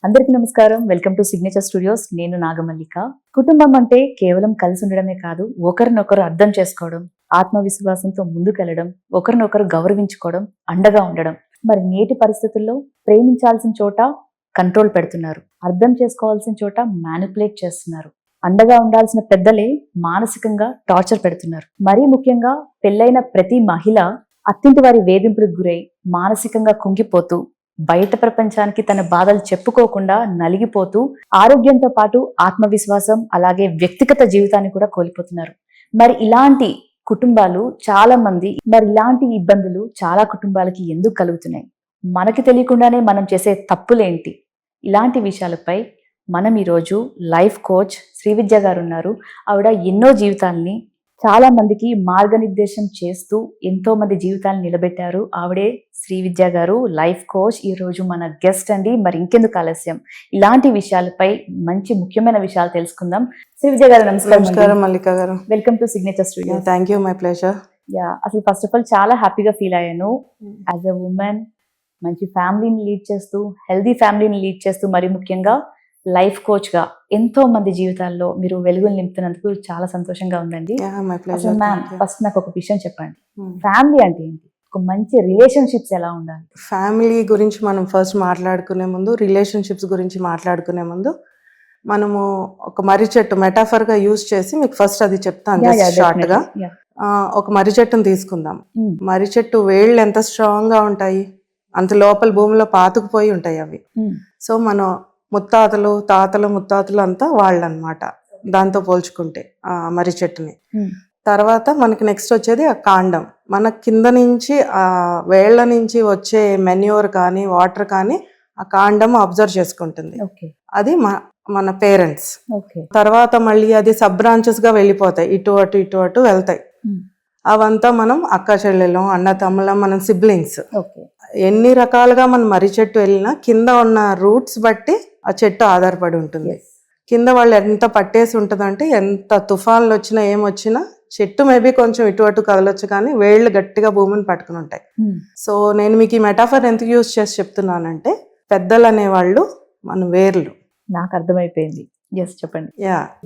అందరికీ నమస్కారం. Welcome to signature studios. నేను నాగమల్లిక. కుటుంబం అంటే కేవలం కలిసి ఉండడమే కాదు, ఒకరినొకరు అర్థం చేసుకోవడం, ఆత్మవిశ్వాసంతో ముందుకెళ్లడం, ఒకరినొకరు గౌరవించుకోవడం, అండగా ఉండడం. మరి నేటి పరిస్థితుల్లో ప్రేమించాల్సిన చోట కంట్రోల్ పెడుతున్నారు, అర్థం చేసుకోవాల్సిన చోట మ్యానిపులేట్ చేస్తున్నారు, అండగా ఉండాల్సిన పెద్దలే మానసికంగా టార్చర్ పెడుతున్నారు. మరీ ముఖ్యంగా పెళ్ళైన ప్రతి మహిళ అత్తింటి వారి వేధింపులకు గురై మానసికంగా కుంగిపోతూ, బయట ప్రపంచానికి తన బాధలు చెప్పుకోకుండా నలిగిపోతూ, ఆరోగ్యంతో పాటు ఆత్మవిశ్వాసం అలాగే వ్యక్తిగత జీవితాన్ని కూడా కోల్పోతున్నారు. మరి ఇలాంటి కుటుంబాలు చాలా మంది, మరి ఇలాంటి ఇబ్బందులు చాలా కుటుంబాలకి ఎందుకు కలుగుతున్నాయి, మనకి తెలియకుండానే మనం చేసే తప్పులేంటి, ఇలాంటి విషయాలపై మనం ఈరోజు లైఫ్ కోచ్ శ్రీవిద్య గారు ఉన్నారు. ఆవిడ ఎన్నో జీవితాలని చాలా మందికి మార్గనిర్దేశం చేస్తూ ఎంతో మంది జీవితాలను నిలబెట్టారు. ఆవిడే శ్రీవిద్య గారు, లైఫ్ కోచ్. ఈ రోజు మన గెస్ట్ అండి. మరి ఇంకెందుకు ఆలస్యం, ఇలాంటి విషయాలపై మంచి ముఖ్యమైన విషయాలు తెలుసుకుందాం. శ్రీవిద్య గారు నమస్కారం. నమస్కారం మల్లిక గారు. Welcome to signature studio. Thank you, my pleasure. అసలు ఫస్ట్ ఆఫ్ ఆల్ చాలా హ్యాపీగా ఫీల్ అయ్యాను. యాజ్ ఎ ఉమెన్ మంచి ఫ్యామిలీని లీడ్ చేస్తూ, హెల్దీ ఫ్యామిలీని లీడ్ చేస్తూ, మరి ముఖ్యంగా లైఫ్ కోచ్ గా ఎంతో మంది జీవితాల్లో మీరు వెలుగులు నింపుతున్నందుకు చాలా సంతోషంగా ఉందండి. అసలు మ్యామ్, ఫస్ట్ నాకు ఒక విషయం చెప్పండి, ఫ్యామిలీ అంటే ఏంటి, ఒక మంచి రిలేషన్షిప్స్ ఎలా ఉండాలి? ఫ్యామిలీ గురించి మనం ఫస్ట్ మాట్లాడుకునే ముందు, రిలేషన్షిప్స్ గురించి మాట్లాడుకునే ముందు మనము ఒక మర్రి చెట్టు మెటాఫర్ గా యూజ్ చేసి మీకు ఫస్ట్ అది చెప్తాను షార్ట్ గా. ఒక మర్రి చెట్టును తీసుకుందాం. మర్రి చెట్టు వేళ్ళు ఎంత స్ట్రాంగ్ గా ఉంటాయి, అంత లోపల భూమిలో పాతుకుపోయి ఉంటాయి అవి. సో మనం ముత్తాతలు, తాతలు, ముత్తాతలు అంతా వాళ్ళు అనమాట దాంతో పోల్చుకుంటే ఆ మర్రి చెట్టుని. తర్వాత మనకి నెక్స్ట్ వచ్చేది ఆ కాండం. మన కింద నుంచి ఆ వేళ్ల నుంచి వచ్చే మెన్యూర్ కానీ వాటర్ కానీ ఆ కాండం అబ్జర్వ్ చేసుకుంటుంది. అది మన పేరెంట్స్. తర్వాత మళ్ళీ అది సబ్ బ్రాంచెస్ గా వెళ్ళిపోతాయి, ఇటు అటు ఇటు అటు వెళ్తాయి. అవంతా మనం అక్క చెల్లెలం, అన్న తమ్ముళ్ళం, మనం సిబ్లింగ్స్. ఎన్ని రకాలుగా మనం మర్రి చెట్టు వెళ్ళినా కింద ఉన్న రూట్స్ బట్టి ఆ చెట్టు ఆధారపడి ఉంటుంది. కింద వాళ్ళు ఎంత పట్టేసి ఉంటుందంటే, ఎంత తుఫాన్లు వచ్చినా ఏమొచ్చినా చెట్టు మేబీ కొంచెం ఇటు అటు కదలొచ్చు కానీ వేళ్ళు గట్టిగా భూమిని పట్టుకుని ఉంటాయి. సో నేను మీకు ఈ మెటాఫర్ ఎందుకు యూజ్ చేసి చెప్తున్నానంటే, పెద్దలు అనేవాళ్ళు మన వేర్లు. నాకు అర్థమైపోయింది. చెప్పండి.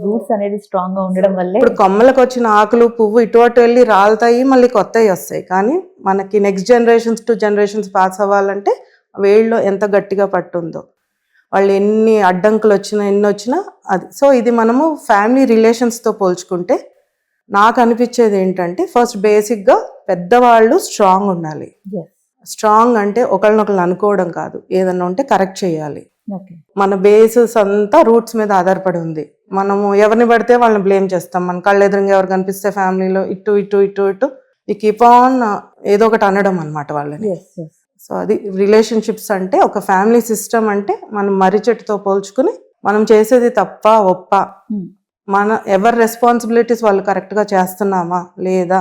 రూట్స్ అనేది స్ట్రాంగ్ గా ఉండడం వల్ల ఇప్పుడు కొమ్మలకు వచ్చిన ఆకులు, పువ్వు ఇటు అటు వెళ్ళి రాలుతాయి, మళ్ళీ కొత్తవి వస్తాయి. కానీ మనకి next generations to generations pass అవ్వాలంటే వేళ్ళు ఎంత గట్టిగా పట్టుందో, వాళ్ళు ఎన్ని అడ్డంకులు వచ్చినా ఎన్ని వచ్చినా అది. సో ఇది మనము ఫ్యామిలీ రిలేషన్స్తో పోల్చుకుంటే నాకు అనిపించేది ఏంటంటే, ఫస్ట్ బేసిక్గా పెద్దవాళ్ళు స్ట్రాంగ్ ఉండాలి. స్ట్రాంగ్ అంటే ఒకళ్ళనొకళ్ళు అనుకోవడం కాదు, ఏదన్నా ఉంటే కరెక్ట్ చేయాలి. మన బేసెస్ అంతా రూట్స్ మీద ఆధారపడి ఉంది. మనము ఎవరిని పడితే వాళ్ళని బ్లేమ్ చేస్తాం. మన కళ్ళు ఎదురుగా ఎవరు కనిపిస్తే ఫ్యామిలీలో ఇటు ఇటు ఇటు ఇటు ఈ కీప్ ఆన్ ఏదో ఒకటి అనడం అనమాట వాళ్ళని. సో అది రిలేషన్షిప్స్ అంటే, ఒక ఫ్యామిలీ సిస్టమ్ అంటే మనం మర్రి చెట్టుతో పోల్చుకుని మనం చేసేది తప్ప ఒప్ప, మన ఎవరి రెస్పాన్సిబిలిటీస్ వాళ్ళు కరెక్ట్గా చేస్తున్నామా లేదా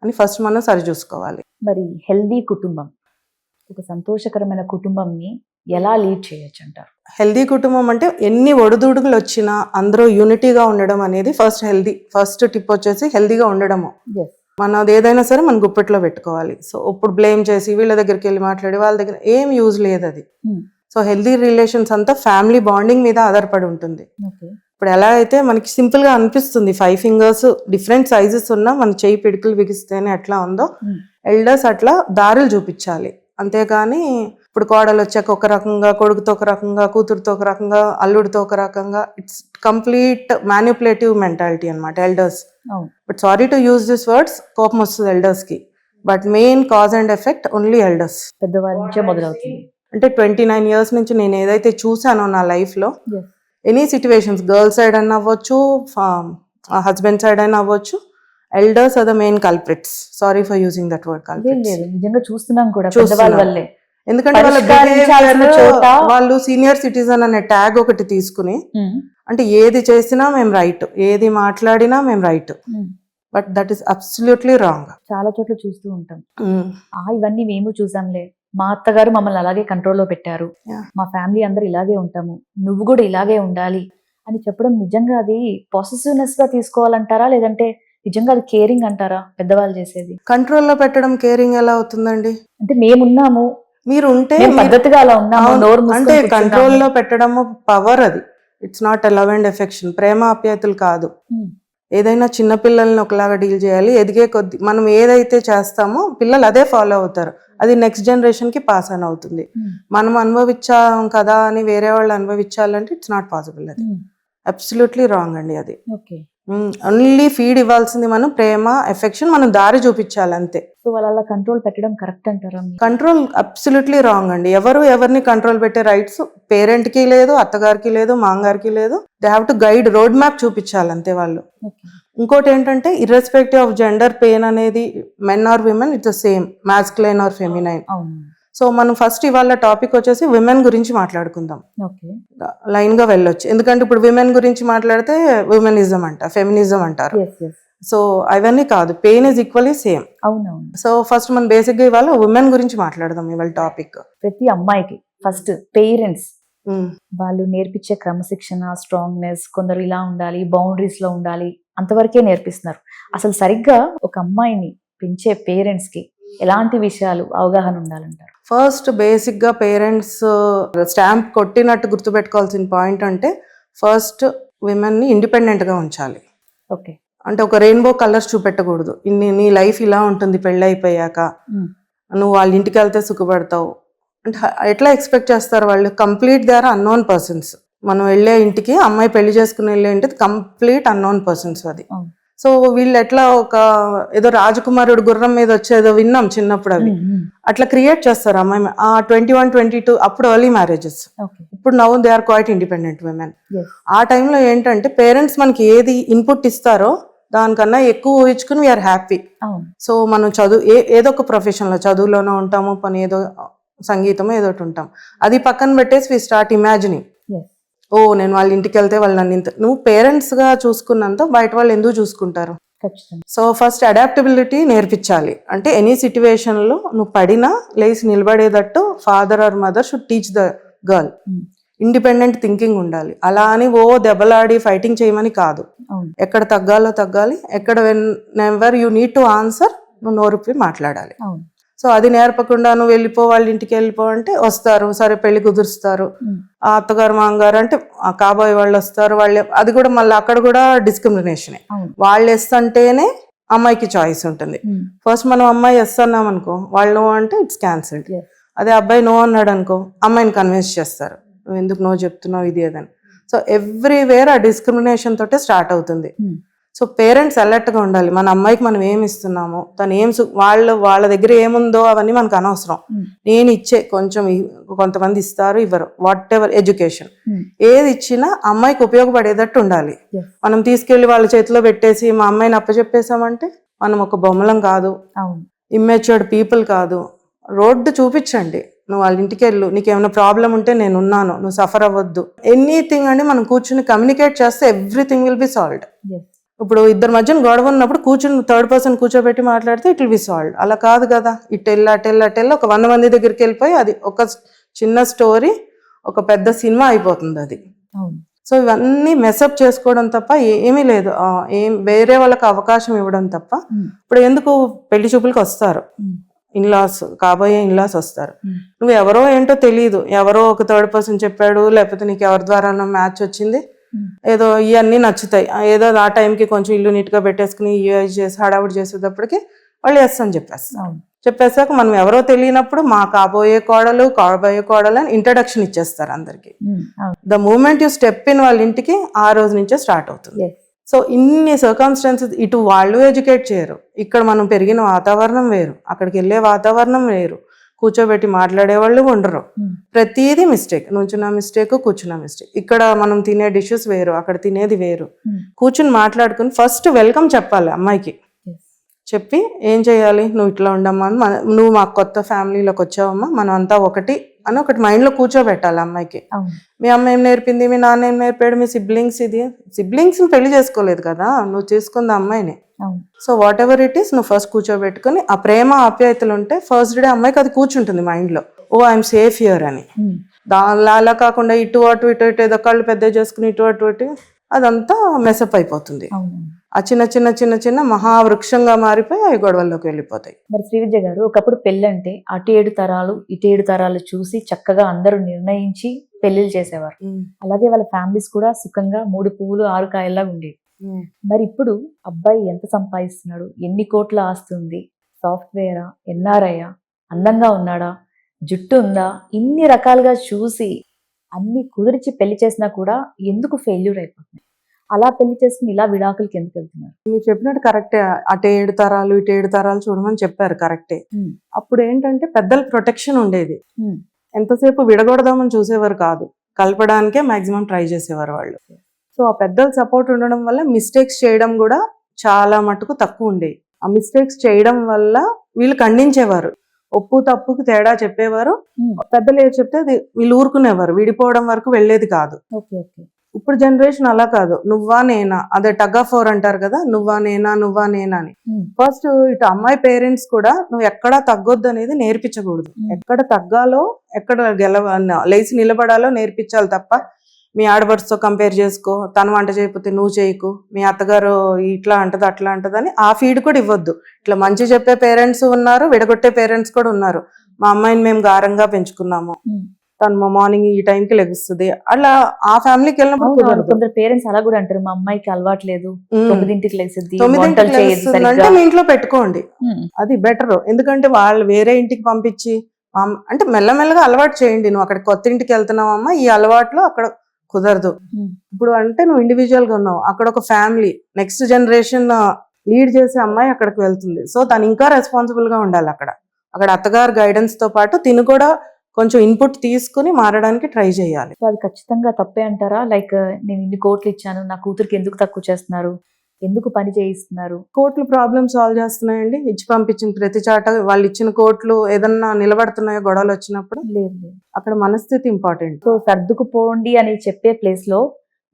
అని ఫస్ట్ మనం సరి చూసుకోవాలి. మరి హెల్దీ కుటుంబం, ఒక సంతోషకరమైన కుటుంబంని ఎలా లీడ్ చేయొచ్చు అంటారు? హెల్దీ కుటుంబం అంటే ఎన్ని ఒడిదుడుకులు వచ్చినా అందరూ యూనిటీగా ఉండడం అనేది ఫస్ట్ టిప్ వచ్చేసి హెల్దీగా ఉండడము. మనది ఏదైనా సరే మన గుప్పెట్లో పెట్టుకోవాలి. సో ఇప్పుడు బ్లేమ్ చేసి వీళ్ళ దగ్గరికి వెళ్ళి మాట్లాడి వాళ్ళ దగ్గర ఏం యూజ్ లేదు అది. సో హెల్దీ రిలేషన్స్ అంతా ఫ్యామిలీ బాండింగ్ మీద ఆధారపడి ఉంటుంది. ఇప్పుడు ఎలా అయితే మనకి సింపుల్ గా అనిపిస్తుంది, 5 ఫింగర్స్ డిఫరెంట్ సైజెస్ ఉన్నా మన చేయి పిడికలు బిగిస్తేనే ఎట్లా ఉందో, ఎల్డర్స్ అట్లా దారులు చూపించాలి. అంతేగాని ఇప్పుడు కోడలు వచ్చాక ఒక రకంగా, కొడుకుతో ఒక రకంగా, కూతురుతో ఒక రకంగా, అల్లుడితో ఒక రకంగా, ఇట్స్ కంప్లీట్ మ్యానిపులేటివ్ మెంటాలిటీ అనమాట elders. But sorry to use this words, కోపం వస్తుంది ఎల్డర్స్ కి, but main cause and effect only elders. పెద్దవాళ్ళ నుంచే మొదలవుతుంది. అంటే 29 years నుంచి నేను ఏదైతే చూసానో నా లైఫ్ లో, ఎనీ సిచ్యువేషన్స్, గర్ల్ సైడ్ అయినా అవ్వచ్చు, హస్బెండ్ సైడ్ అయినా అవ్వచ్చు, elders are the main culprits. Sorry for using that word culprits. నిజంగా చూస్తున్నాం కూడా పెద్దవాళ్ళ వల్లే. ఎందుకంటే వాళ్ళు సీనియర్ సిటిజన్ అనే ట్యాగ్ ఒకటి తీసుకుని, అంటే ఏది చేసినా మేము రైట్, ఏది మాట్లాడినా మేము right, but that is absolutely wrong. చాలా చోట్ల చూస్తూ ఉంటాం. ఇవన్నీ మేము చూసాంలే, మా అత్తగారు మమ్మల్ని అలాగే కంట్రోల్లో పెట్టారు, మా ఫ్యామిలీ అందరు ఇలాగే ఉంటాము, నువ్వు కూడా ఇలాగే ఉండాలి అని చెప్పడం నిజంగా అది పాజిటివ్నెస్ గా తీసుకోవాలంటారా, లేదంటే నిజంగా అది కేరింగ్ అంటారా? పెద్దవాళ్ళు చేసేది కంట్రోల్లో పెట్టడం కేరింగ్ ఎలా అవుతుందండి? అంటే మేమున్నాము, మీరు ఉంటే మేము పద్ధతిగా అలా ఉన్నాము, అవును, నోరు మూసుకొని అంటే కూర్చున్నాము. కంట్రోల్లో పెట్టడము పవర్ అది. It's not love and affection, ప్రేమ ఆప్యాయతలు కాదు. ఉమ్, ఏదైనా చిన్నపిల్లల్ని ఒకలాగా డీల్ చేయాలి. ఎదిగే కొద్ది మనం ఏదైతే చేస్తామో పిల్లలు అదే ఫాలో అవుతారు. అది నెక్స్ట్ జనరేషన్కి పాస్ ఆన్ అవుతుంది. ఉమ్, మనం అనుభవించాం కదా అని వేరే వాళ్ళు అనుభవించాలంటే ఇట్స్ నాట్ పాసిబుల్. అది ఉమ్, అబ్సల్యూట్లీ రాంగ్ అండి. అది ఓకే. ఓన్లీ ఫీడ్ ఇవ్వాల్సింది మనం ప్రేమ, ఎఫెక్షన్, మనం దారి చూపించాలి అంతే. సో వాళ్ళు అలా కంట్రోల్ పెట్టడం కరెక్ట్ అంటారా మీరు? కంట్రోల్ అబ్సల్యూట్లీ రాంగ్ అండి. ఎవరిని కంట్రోల్ పెట్టే రైట్స్ పేరెంట్కి లేదు, అత్తగారికి లేదు, మామగారికి లేదు. They have to guide, road map చూపించాలి అంతే వాళ్ళు. ఓకే. ఇంకోటి ఏంటంటే ఇర్రెస్పెక్టివ్ ఆఫ్ జెండర్ పెయిన్ అనేది men or women it's same, masculine or feminine. అవును. సో మనం ఫస్ట్ ఇవాళ టాపిక్ వచ్చేసి విమెన్ గురించి మాట్లాడుకుందాం. ఓకే. లైన్ గా వెళ్ళొచ్చు, ఎందుకంటే ఇప్పుడు విమెన్ గురించి మాట్లాడితే విమెనిజం అంట, ఫెమినిజం అంటారు. Yes yes. సో అవన్నీ కాదు, పెయిన్ ఈజ్ ఈక్వల్లీ సేమ్. అవునవును. సో ఫస్ట్ మనం బేసిక్గా ఇవాళ ఉమెన్ గురించి మాట్లాడదాం ఇవాళ టాపిక్. ప్రతి అమ్మాయికి ఫస్ట్ పేరెంట్స్ వాళ్ళు నేర్పించే క్రమశిక్షణ, స్ట్రాంగ్నెస్, కొందరు ఇలా ఉండాలి, బౌండరీస్ లో ఉండాలి, అంతవరకే నేర్పిస్తున్నారు. అసలు సరిగ్గా ఒక అమ్మాయిని పెంచే పేరెంట్స్ కి ఎలాంటి విషయాలు అవగాహన ఉండాలంటారు? ఫస్ట్ బేసిక్గా పేరెంట్స్ స్టాంప్ కొట్టినట్టు గుర్తుపెట్టుకోవాల్సిన పాయింట్ అంటే ఫస్ట్ విమెన్ని ఇండిపెండెంట్గా ఉంచాలి. ఓకే. అంటే ఒక రెయిన్బో కలర్స్ చూపెట్టకూడదు. నీ లైఫ్ ఇలా ఉంటుంది పెళ్ళి అయిపోయాక, నువ్వు వాళ్ళ ఇంటికి వెళ్తే సుఖపడతావు అంటే ఎట్లా ఎక్స్పెక్ట్ చేస్తారు వాళ్ళు? Complete they are unknown persons. మనం వెళ్ళే ఇంటికి, అమ్మాయి పెళ్లి చేసుకుని వెళ్ళే ఇంటికి కంప్లీట్ అన్నోన్ పర్సన్స్ అది. సో వీళ్ళు ఎట్లా ఒక ఏదో రాజకుమారుడు గుర్రం మీద వచ్చేదో విన్నాం చిన్నప్పుడు, అవి అట్లా క్రియేట్ చేస్తారు అమ్మాయి. 21, 22 అప్పుడు ఎర్లీ మ్యారేజెస్. ఇప్పుడు now they are quite independent women. ఆ టైంలో ఏంటంటే పేరెంట్స్ మనకి ఏది ఇన్పుట్ ఇస్తారో దానికన్నా ఎక్కువ ఊహించుకుని వీఆర్ హ్యాపీ. సో మనం ఏదో ఒక ప్రొఫెషన్లో, చదువులోనో ఉంటాము, పని ఏదో సంగీతమో ఏదో ఒకటి ఉంటాం. అది పక్కన పెట్టేసి వి స్టార్ట్ ఇమాజినింగ్, ఓ నేను వాళ్ళ ఇంటికి వెళ్తే వాళ్ళు నన్ను ఇంత. నువ్వు పేరెంట్స్గా చూసుకున్నంత బయట వాళ్ళు ఎందుకు చూసుకుంటారు? సో ఫస్ట్ అడాప్టబిలిటీ నేర్పించాలి. అంటే ఎనీ సిచ్యువేషన్లో నువ్వు పడినా లేచి నిలబడేటట్టు father or mother should teach the girl. Independent thinking ఉండాలి. అలా అని ఓ దెబ్బలాడి ఫైటింగ్ చేయమని కాదు. ఎక్కడ తగ్గాలో తగ్గాలి, ఎక్కడ whenever you need to answer నువ్వు నోరుపి మాట్లాడాలి. సో అది నేర్పకుండా నువ్వు వెళ్ళిపో, వాళ్ళ ఇంటికి వెళ్ళిపో అంటే వస్తారు, సరే పెళ్లి కుదురుస్తారు, ఆ అత్తగారు మామగారు అంటే ఆ కాబోయే వాళ్ళు వస్తారు, వాళ్ళు అది కూడా మళ్ళీ అక్కడ కూడా డిస్క్రిమినేషనే. వాళ్ళు ఎస్తంటేనే అమ్మాయికి చాయిస్ ఉంటుంది. ఫస్ట్ మనం అమ్మాయి ఎస్ అన్నాం అనుకో, వాళ్ళు నో అంటే ఇట్స్ క్యాన్సిల్డ్. అదే అబ్బాయి నో అన్నాడు అనుకో, అమ్మాయిని కన్విన్స్ చేస్తారు, నువ్వు ఎందుకు నో చెప్తున్నావు ఇది అదని. సో ఎవ్రీవేర్ ఆ డిస్క్రిమినేషన్ తోటే స్టార్ట్ అవుతుంది. సో పేరెంట్స్ అలర్ట్గా ఉండాలి. మన అమ్మాయికి మనం ఏమి ఇస్తున్నామో, తను ఏం వాళ్ళ దగ్గర ఏముందో అవన్నీ మనకు అనవసరం. నేను ఇచ్చే కొంచెం, కొంతమంది ఇస్తారు ఇవ్వరు, వాట్ ఎవర్ ఎడ్యుకేషన్ ఏది ఇచ్చినా అమ్మాయికి ఉపయోగపడేటట్టు ఉండాలి. మనం తీసుకెళ్లి వాళ్ళ చేతిలో పెట్టేసి మా అమ్మాయిని అప్పచెప్పేసామంటే మనం ఒక బొమ్మలం కాదు, ఇమ్మెచ్యూర్డ్ పీపుల్ కాదు. రోడ్డు చూపించండి, నువ్వు వాళ్ళ ఇంటికి వెళ్ళు, నీకు ఏమైనా ప్రాబ్లం ఉంటే నేను ఉన్నాను, నువ్వు సఫర్ అవ్వద్దు, ఎనీథింగ్ అండి. మనం కూర్చుని కమ్యూనికేట్ చేస్తే ఎవ్రీథింగ్ విల్ బి సాల్వ్డ్. ఇప్పుడు ఇద్దరు మధ్యన గొడవ ఉన్నప్పుడు కూర్చుని థర్డ్ పర్సన్ కూర్చోబెట్టి మాట్లాడితే ఇట్ విల్ బి సాల్వ్డ్. అలా కాదు కదా, అటెల్లా ఒక 100 మంది దగ్గరికి వెళ్ళిపోయి అది ఒక చిన్న స్టోరీ, ఒక పెద్ద సినిమా అయిపోతుంది అది. సో ఇవన్నీ మెసప్ చేసుకోవడం తప్ప ఏమీ లేదు. వేరే వాళ్ళకి అవకాశం ఇవ్వడం తప్ప. ఇప్పుడు ఎందుకు పెళ్లి చూపులకు వస్తారు ఇన్లాస్, కాబోయే ఇన్లాస్ వస్తారు. నువ్వు ఎవరో ఏంటో తెలియదు, ఎవరో ఒక థర్డ్ పర్సన్ చెప్పాడు, లేకపోతే నీకు ఎవరి ద్వారా మ్యాచ్ వచ్చింది, ఏదో ఇవన్నీ నచ్చుతాయి, ఏదో ఆ టైంకి కొంచెం ఇల్లు నీట్గా పెట్టేసుకుని చేసి హడావుడి చేసేటప్పటికి వాళ్ళు ఎస్ అని చెప్పేసాక మనం ఎవరో తెలియనప్పుడు మా కాబోయే కోడలు అని ఇంట్రడక్షన్ ఇచ్చేస్తారు అందరికి. The moment you step in వాళ్ళ ఇంటికి ఆ రోజు నుంచే స్టార్ట్ అవుతుంది. సో ఇన్ని సర్కమ్స్టాన్సెస్, ఇటు వాళ్ళు ఎడ్యుకేట్ చేయరు, ఇక్కడ మనం పెరిగిన వాతావరణం వేరు, అక్కడికి వెళ్ళే వాతావరణం వేరు, కూర్చోబెట్టి మాట్లాడేవాళ్ళు ఉండరు, ప్రతిదీ మిస్టేక్, నుంచున్న మిస్టేక్, కూర్చున్న మిస్టేక్. ఇక్కడ మనం తినే డిషెస్ వేరు, అక్కడ తినేది వేరు. కూర్చుని మాట్లాడుకుని ఫస్ట్ వెల్కమ్ చెప్పాలి అమ్మాయికి. చెప్పి ఏం చేయాలి, నువ్వు ఇట్లా ఉండమ్మా, నువ్వు మాకు కొత్త ఫ్యామిలీలోకి వచ్చావమ్మా, మనం అంతా ఒకటి అని ఒకటి మైండ్లో కూర్చోబెట్టాలి అమ్మాయికి. మీ అమ్మ ఏం నేర్పింది, మీ నాన్న ఏం నేర్పాడు, మీ సిబ్లింగ్స్ని పెళ్లి చేసుకోలేదు కదా, నువ్వు చేసుకుంది అమ్మాయిని. So what ever it is, నువ్వు ఫస్ట్ కూర్చోబెట్టుకుని ఆ ప్రేమ ఆప్యాయతలు ఉంటే ఫస్ట్ డే అమ్మాయికి అది కూర్చుంటుంది మైండ్లో, ఓ ఐఎమ్ సేఫ్ హియర్ అని. అలా కాకుండా ఇటు అటు ఏదో కళ్ళు పెద్ద చేసుకుని ఇటు అటు అదంతా మెసప్ అయిపోతుంది. అవును. ఆ చిన్న చిన్న చిన్న చిన్న మహావృక్షంగా మారిపోయి అవి గొడవల్లోకి వెళ్ళిపోతాయి. మరి శ్రీ విద్య గారు, ఒకప్పుడు పెళ్ళంటే అటు 7 తరాలు ఇటు 7 తరాలు చూసి చక్కగా అందరూ నిర్ణయించి పెళ్లిళ్ళు చేసేవారు. అలాగే వాళ్ళ ఫ్యామిలీస్ కూడా సుఖంగా 3 పువ్వులు 6 కాయల్లా ఉండేవి. మరి ఇప్పుడు అబ్బాయి ఎంత సంపాదిస్తున్నాడు, ఎన్ని కోట్ల ఆస్తి ఉంది, సాఫ్ట్వేరా, ఎన్ఆర్ఐయా, అందంగా ఉన్నాడా, జుట్టు ఉందా, ఇన్ని రకాలుగా చూసి అన్ని కుదిర్చి పెళ్లి చేసినా కూడా ఎందుకు ఫెయిల్యూర్ అయిపోతుంది? అలా పెళ్లి చేసుకుని ఇలా విడాకులకి ఎందుకు వెళ్తున్నారు? మీరు చెప్పినట్టు కరెక్టే. అటు 7 తరాలు ఇటు 7 తరాలు చూడమని చెప్పారు, కరెక్టే. అప్పుడు ఏంటంటే పెద్దల ప్రొటెక్షన్ ఉండేది. ఎంతసేపు విడగొడదామని చూసేవారు కాదు, కలపడానికే మాక్సిమం ట్రై చేసేవారు వాళ్ళు. సో ఆ పెద్దల సపోర్ట్ ఉండడం వల్ల మిస్టేక్స్ చేయడం కూడా చాలా మటుకు తక్కువ ఉండేవి. ఆ మిస్టేక్స్ చేయడం వల్ల వీళ్ళు ఖండించేవారు, ఒప్పు తప్పుకి తేడా చెప్పేవారు. పెద్దలు ఏది చెప్తే అది వీళ్ళు ఊరుకునేవారు, విడిపోవడం వరకు వెళ్ళేది కాదు. ఇప్పుడు జనరేషన్ అలా కాదు, నువ్వా నేనా, అదే టగ్ ఆఫ్ వార్ అంటారు కదా, నువ్వా నేనా నువ్వా నేనా అని. ఫస్ట్ ఇటు అమ్మాయి పేరెంట్స్ కూడా నువ్వు ఎక్కడా తగ్గొద్దు అనేది నేర్పించకూడదు. ఎక్కడ తగ్గాలో, ఎక్కడ లేచి నిలబడాలో నేర్పించాలి తప్ప మీ ఆడబడుతో కంపేర్ చేసుకో, తను వంట చేయకపోతే నువ్వు చేయకు, మీ అత్తగారు ఇట్లా అంటది అట్లా అంటదని ఆ ఫీడ్ కూడా ఇవ్వద్దు. ఇట్లా మంచి చెప్పే పేరెంట్స్ ఉన్నారు, విడగొట్టే పేరెంట్స్ కూడా ఉన్నారు. మా అమ్మాయిని మేము గారంగా పెంచుకున్నాము, తను మార్నింగ్ ఈ టైంకి లెగుస్తుంది, అలా ఆ ఫ్యామిలీకి వెళ్ళినప్పుడు కొందరు పేరెంట్స్ అలా కూడా అంటారు, మా అమ్మాయికి అలవాట్లేదు, 9ంటికి లేసిద్ది, 9ంటికి లేస్తుంది అంటే మీ ఇంట్లో పెట్టుకోండి, అది బెటర్. ఎందుకంటే వాళ్ళు వేరే ఇంటికి పంపించి అంటే మెల్లమెల్లగా అలవాటు చేయండి. నువ్వు అక్కడ కొత్త ఇంటికి వెళ్తున్నావమ్మా, ఈ అలవాట్లు అక్కడ కుదరదు. ఇప్పుడు అంటే నువ్వు ఇండివిజువల్ గా ఉన్నావు, అక్కడ ఒక ఫ్యామిలీ నెక్స్ట్ జనరేషన్ లీడ్ చేసే అమ్మాయి అక్కడికి వెళ్తుంది. సో తను ఇంకా రెస్పాన్సిబుల్ గా ఉండాలి. అక్కడ అత్తగారు గైడెన్స్ తో పాటు తిను కూడా కొంచెం ఇన్పుట్ తీసుకుని మారడానికి ట్రై చేయాలి. అది ఖచ్చితంగా తప్పే అంటారా? లైక్ నేను ఇన్ని కోట్లు ఇచ్చాను, నా కూతురికి ఎందుకు తక్కువ చేస్తున్నారు, ఎందుకు పని చేయిస్తున్నారు? కోట్లు ప్రాబ్లమ్ సాల్వ్ చేస్తున్నాయండి? ఇచ్చి పంపించిన ప్రతి చాట వాళ్ళు ఇచ్చిన కోట్లు ఏదన్నా నిలబడుతున్నాయో గొడవలు వచ్చినప్పుడు? లేదు. అక్కడ మనస్థితి ఇంపార్టెంట్. సో సర్దుకుపోండి అని చెప్పే ప్లేస్ లో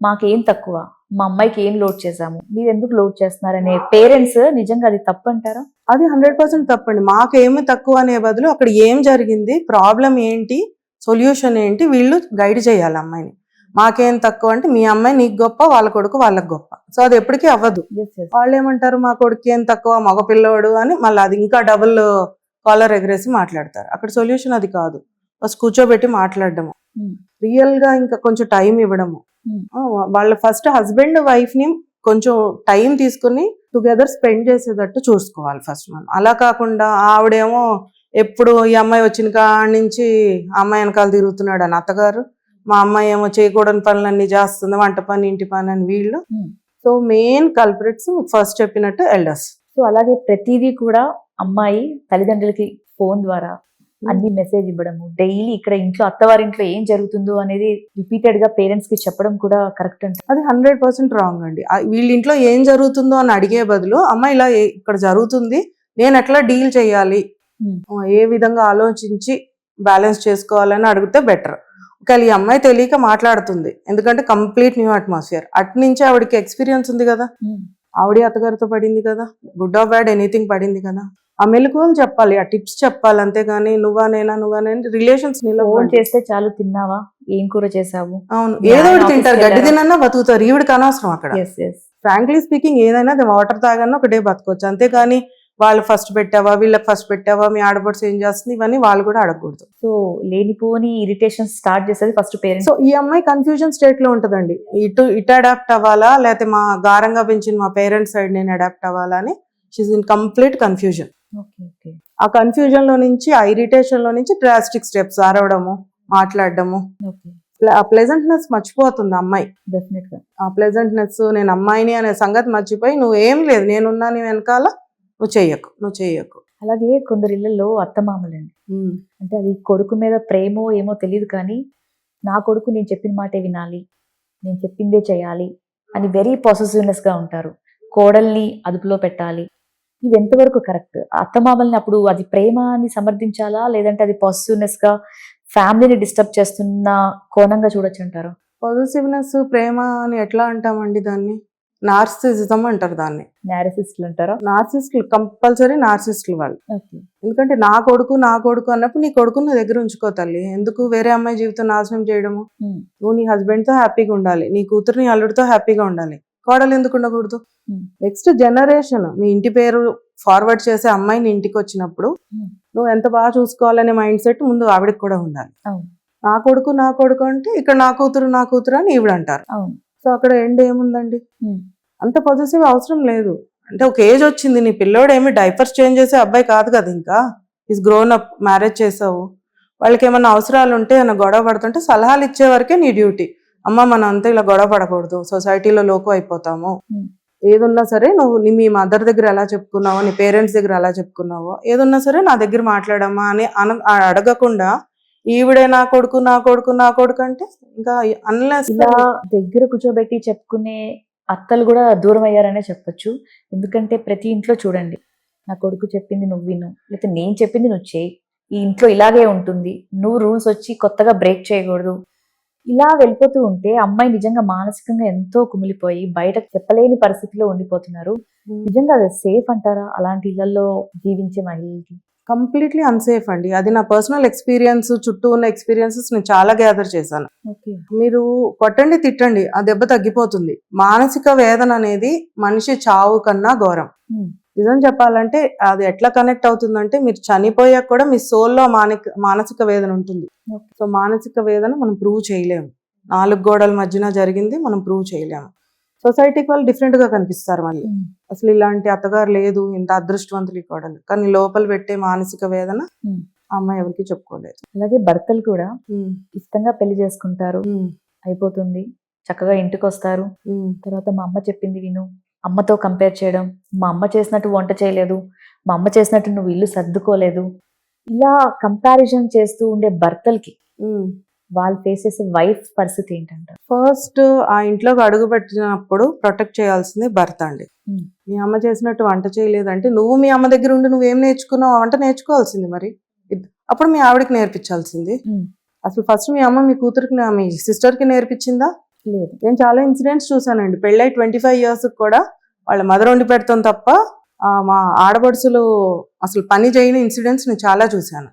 మాకేం తక్కువ, మా అమ్మాయికి ఏం లోడ్ చేసాము, మీరు ఎందుకు లోడ్ చేస్తున్నారనే పేరెంట్స్ నిజంగా అది తప్పు అంటారా? అది 100% తప్పండి. మాకేమి తక్కువ అనే బదులు అక్కడ ఏం జరిగింది, ప్రాబ్లం ఏంటి, సొల్యూషన్ ఏంటి, వీళ్ళు గైడ్ చేయాలి అమ్మాయిని. మాకేం తక్కువ అంటే మీ అమ్మాయి నీకు గొప్ప, వాళ్ళ కొడుకు వాళ్ళకి గొప్ప. సో అది ఎప్పటికీ అవ్వదు. వాళ్ళు ఏమంటారు, మా కొడుకు ఏం తక్కువ, మగ పిల్లవాడు అని మళ్ళీ అది ఇంకా డబుల్ కాలర్ ఎగరేసి మాట్లాడతారు. అక్కడ సొల్యూషన్ అది కాదు. ఫస్ట్ కూర్చోబెట్టి మాట్లాడడము, రియల్ గా ఇంకా కొంచెం టైం ఇవ్వడము. వాళ్ళ ఫస్ట్ హస్బెండ్ వైఫ్ ని కొంచెం టైం తీసుకుని టుగెదర్ స్పెండ్ చేసేటట్టు చూసుకోవాలి ఫస్ట్ మనం. అలా కాకుండా ఆవిడేమో ఎప్పుడు ఈ అమ్మాయి వచ్చిన కాడి నుంచి అమ్మాయి వెనకాల తిరుగుతున్నాడు అని అత్తగారు, మా అమ్మాయి ఏమో చేయకూడని పనులన్నీ చేస్తుంది, వంట పని ఇంటి పని అని వీళ్ళు. సో మెయిన్ కల్ప్రిట్స్ మీకు ఫస్ట్ చెప్పినట్టు ఎల్డర్స్. సో అలాగే ప్రతిదీ కూడా అమ్మాయి తల్లిదండ్రులకి ఫోన్ ద్వారా అన్ని మెసేజ్ ఇవ్వడము, డైలీ ఇక్కడ ఇంట్లో అత్తవారింట్లో ఏం జరుగుతుందో అనేది రిపీటెడ్ గా పేరెంట్స్ కి చెప్పడం కూడా కరెక్ట్ అంటే? అది 100% రాంగ్ అండి. వీళ్ళ ఇంట్లో ఏం జరుగుతుందో అని అడిగే బదులు అమ్మాయి ఇలా ఇక్కడ జరుగుతుంది, నేను ఎట్లా డీల్ చేయాలి, ఏ విధంగా ఆలోచించి బ్యాలెన్స్ చేసుకోవాలని అడిగితే బెటర్. ఒకవేళ ఈ అమ్మాయి తెలియక మాట్లాడుతుంది, ఎందుకంటే కంప్లీట్ న్యూ అట్మాస్ఫియర్, అటు నుంచి ఆవిడకి ఎక్స్పీరియన్స్ ఉంది కదా, ఆవిడ అత్తగారితో పడింది కదా, గుడ్ ఆర్ బ్యాడ్ ఎనీథింగ్ పడింది కదా, ఆ మెలకువలు చెప్పాలి, ఆ టిప్స్ చెప్పాలి. అంతేగాని నువ్వా నేనా రిలేషన్స్ ఫోన్ చేస్తే చాలు, తిన్నావా, ఏం కూర చేసావు, అవును ఏదో ఒకటి తింటారు, గడ్డి తినన్నా బతుకుతారు. ఈవిడికి అనవసరం అక్కడ. ఫ్రాంక్లీ స్పీకింగ్ ఏదైనా వాటర్ తాగన్నా ఒకటే బతకొచ్చు. అంతేగాని వాళ్ళు ఫస్ట్ పెట్టావా, వీళ్ళకి ఫస్ట్ పెట్టావా, మీ ఆడపడుచు ఏం చేస్తుంది, ఇవన్నీ వాళ్ళు కూడా అడగకూడదు. సో లేనిపోని ఇరిటేషన్ స్టార్ట్ చేసేది ఫస్ట్ పేరెంట్స్. సో ఈ అమ్మాయి కన్ఫ్యూజన్ స్టేట్ లో ఉంటదండి, ఇటు అడాప్ట్ అవ్వాలా, లేకపోతే మా గారంగా పెంచిన మా పేరెంట్స్ సైడ్ నేను అడాప్ట్ అవ్వాలా అని షీఈ్ ఇన్ కంప్లీట్ కన్ఫ్యూజన్. ఆ కన్ఫ్యూజన్ లో నుంచి, ఆ ఇరిటేషన్ లో నుంచి డ్రాస్టిక్ స్టెప్స్ అరవడము, మాట్లాడడము, ఆ ప్లెజెంట్నెస్ మర్చిపోతుంది అమ్మాయి. డెఫినెట్ గా ఆ ప్లెజెంట్నెస్, నేను అమ్మాయిని అనే సంగతి మర్చిపోయి నువ్వు ఏం లేదు నేనున్నా నీ వెనకాల, నువ్వు చెయ్యకు. అలాగే కొందరు ఇళ్లలో అత్తమామలండి, అంటే అది కొడుకు మీద ప్రేమో ఏమో తెలియదు కానీ, నా కొడుకు నేను చెప్పిన మాటే వినాలి, నేను చెప్పిందే చేయాలి అని వెరీ పొసెసివ్నెస్ గా ఉంటారు. కోడల్ని అదుపులో పెట్టాలి. ఇది ఎంతవరకు కరెక్ట్? అత్తమామల్ని అప్పుడు అది ప్రేమ అని సమర్థించాలా, లేదంటే అది పొసెసివ్నెస్ గా ఫ్యామిలీని డిస్టర్బ్ చేస్తున్న కోణంగా చూడొచ్చు అంటారు? పొసెసివ్నెస్ ప్రేమ అని ఎట్లా అంటామండి దాన్ని? నార్సిసిజం అంటారు దాన్ని. నారసిస్టులు అంటారా? నార్సిస్టులు కంపల్సరీ నార్సిస్టులు వాళ్ళు. ఓకే. ఎందుకంటే నా కొడుకు అన్నప్పుడు నీ కొడుకుని నీ దగ్గర ఉంచుకో తల్లి, ఎందుకు వేరే అమ్మాయి జీవితం నాశనం చేయడము? నువ్వు నీ హస్బెండ్ తో హ్యాపీగా ఉండాలి, నీ కూతురు నీ అల్లుడితో హ్యాపీగా ఉండాలి, కోడలు ఎందుకు ఉండకూడదు? నెక్స్ట్ జనరేషన్ మీ ఇంటి పేరు ఫార్వర్డ్ చేసే అమ్మాయిని ఇంటికి వచ్చినప్పుడు నువ్వు ఎంత బాగా చూసుకోవాలనే మైండ్ సెట్ ముందు ఆవిడకి కూడా ఉండాలి. నా కొడుకు అంటే ఇక్కడ నా కూతురు అని ఈవిడ అంటారు. సో అక్కడ ఎండ్ ఏముందండి? అంత పొజిటివ్ అవసరం లేదు. అంటే ఒక ఏజ్ వచ్చింది, నీ పిల్లోడు ఏమి డైపర్స్ చేంజ్ చేసే అబ్బాయి కాదు కదా, ఇంకా ఈజ్ గ్రోన్ అప్, మ్యారేజ్ చేసావు, వాళ్ళకి ఏమైనా అవసరాలు ఉంటే ఏమైనా గొడవ పడుతుంటే సలహాలు ఇచ్చే వరకే నీ డ్యూటీ. అమ్మ మనం అంతా ఇలా గొడవ పడకూడదు, సొసైటీలో లోకు అయిపోతాము, ఏదున్నా సరే నువ్వు మీ మదర్ దగ్గర ఎలా చెప్పుకున్నావో, నీ పేరెంట్స్ దగ్గర ఎలా చెప్పుకున్నావో, ఏదున్నా సరే నా దగ్గర మాట్లాడమ్మా అని అడగకుండా ఈవిడే నా కొడుకు అంటే ఇంకా అన్లెస్ ఇలా దగ్గర కూర్చోబెట్టి చెప్పుకునే అత్తలు కూడా దూరం అయ్యారనే చెప్పొచ్చు. ఎందుకంటే ప్రతి ఇంట్లో చూడండి, నా కొడుకు చెప్పింది నువ్వు విను, లేకపోతే నేను చెప్పింది నువ్వు చేయి, ఈ ఇంట్లో ఇలాగే ఉంటుంది, నువ్వు రూల్స్ వచ్చి కొత్తగా బ్రేక్ చేయకూడదు, ఇలా వెళ్ళిపోతూ ఉంటే అమ్మాయి నిజంగా మానసికంగా ఎంతో కుమిలిపోయి బయట చెప్పలేని పరిస్థితిలో ఉండిపోతున్నారు. నిజంగా అది సేఫ్ అంటారా అలాంటి ఇళ్లలో జీవించే మహిళలకి? కంప్లీట్లీ అన్సేఫ్ అండి. అది నా పర్సనల్ ఎక్స్పీరియన్స్, చుట్టూ ఉన్న ఎక్స్పీరియన్సెస్ నేను చాలా గ్యాదర్ చేశాను. మీరు కొట్టండి తిట్టండి ఆ దెబ్బ తగ్గిపోతుంది. మానసిక వేదన అనేది మనిషి చావు కన్నా ఘోరం. నిజం చెప్పాలంటే అది ఎట్లా కనెక్ట్ అవుతుందంటే, మీరు చనిపోయాక కూడా మీ సోల్లో మానసిక వేదన ఉంటుంది. సో మానసిక వేదన మనం ప్రూవ్ చేయలేము, 4 గోడల మధ్యన జరిగింది మనం ప్రూవ్ చేయలేము. సొసైటీకి వాళ్ళు డిఫరెంట్ గా కనిపిస్తారు. మళ్ళీ అసలు ఇలాంటి అత్తగారు లేదు, ఇంత అదృష్టవంతులు ఈ కోడలు, కానీ లోపల పెట్టే మానసిక వేదన అమ్మాయి ఎవరికి చెప్పుకోలేదు. అలాగే భర్తలు కూడా ఇష్టంగా పెళ్లి చేసుకుంటారు, అయిపోతుంది, చక్కగా ఇంటికి వస్తారు, తర్వాత మా అమ్మ చెప్పింది విను, అమ్మతో కంపేర్ చేయడం, మా అమ్మ చేసినట్టు వంట చేయలేదు, మా అమ్మ చేసినట్టు నువ్వు ఇల్లు సర్దుకోలేదు, ఇలా కంపారిజన్ చేస్తూ ఉండే భర్తలకి వాళ్ళు ఫేస్ చేసే వైఫ్ పరిస్థితి ఏంటంటారు? ఫస్ట్ ఆ ఇంట్లోకి అడుగు పెట్టినప్పుడు ప్రొటెక్ట్ చేయాల్సింది భర్త అండి. మీ అమ్మ చేసినట్టు వంట చేయలేదంటే నువ్వు మీ అమ్మ దగ్గర ఉండి నువ్వేం నేర్చుకున్నావు? వంట నేర్చుకోవాల్సింది మరి, అప్పుడు మీ ఆవిడకి నేర్పించాల్సింది. అసలు ఫస్ట్ మీ అమ్మ మీ కూతురికి మీ సిస్టర్ కి నేర్పించిందా? లేదు. నేను చాలా ఇన్సిడెంట్స్ చూసానండి, పెళ్ళై 25 years కూడా వాళ్ళ మదర్ వండి పెడతాం తప్ప మా ఆడపడుచులు అసలు పని చేయని ఇన్సిడెంట్స్ నేను చాలా చూశాను.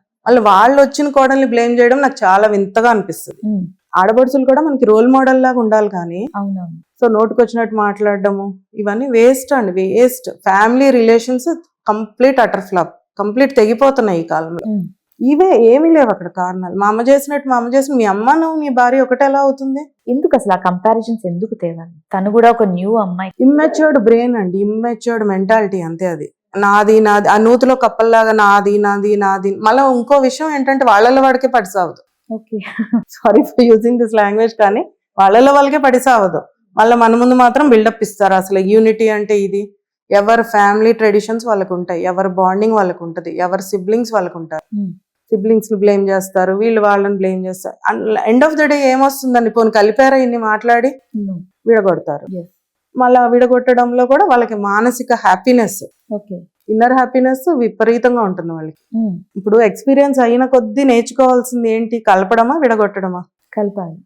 వాళ్ళు వచ్చిన కోడల్ని బ్లేమ్ చేయడం నాకు చాలా వింతగా అనిపిస్తుంది. ఆడపడుచులు కూడా మనకి రోల్ మోడల్ లాగా ఉండాలి, కానీ సో నోటుకు వచ్చినట్టు మాట్లాడడము ఇవన్నీ వేస్ట్ అండి, waste. Family relations complete utter flop, complete తెగిపోతున్నాయి ఈ కాలంలో. ఇవే ఏమీ లేవు అక్కడ కారణాలు. మా అమ్మ చేసిన మీ అమ్మ నువ్వు మీ భార్య ఒకటి ఎలా అవుతుంది? ఎందుకు అసలు ఆ కంపారిజన్స్ ఎందుకు తేవాలి? తను కూడా ఒక న్యూ అమ్మాయి. ఇమ్మెచ్యూర్డ్ బ్రెయిన్ అండి, ఇమ్మెచ్యూర్డ్ మెంటాలిటీ అంతే. అది నాది ఆ నూతిలో కప్పల్లాగా నాది. మళ్ళీ ఇంకో విషయం ఏంటంటే వాళ్ళలో వాడికే పడిసావదు. Sorry for using this language, కానీ వాళ్ళలో వాళ్ళకే పడిసావదు. మళ్ళీ మన ముందు మాత్రం బిల్డప్ ఇస్తారు. అసలు యూనిటీ అంటే ఇది, ఎవరి ఫ్యామిలీ ట్రెడిషన్స్ వాళ్ళకు ఉంటాయి, ఎవరి బాండింగ్ వాళ్ళకు ఉంటుంది, ఎవరి సిబ్లింగ్స్ వాళ్ళకు ఉంటారు. సిబ్లింగ్స్ ని బ్లేమ్ చేస్తారు, వీళ్ళు వాళ్ళని బ్లేమ్ చేస్తారు. ఎండ్ ఆఫ్ ద డే ఏమొస్తుందండి? పోనీ కలిపారా ఇన్ని మాట్లాడి విడగొడతారు. మళ్ళా విడగొట్టడంలో కూడా వాళ్ళకి మానసిక హ్యాపీనెస్, ఇన్నర్ హ్యాపీనెస్ విపరీతంగా ఉంటుంది వాళ్ళకి. ఇప్పుడు ఎక్స్పీరియన్స్ అయిన కొద్దీ నేర్చుకోవాల్సింది ఏంటి? కలపడమా విడగొట్టడమా? కలపాలి.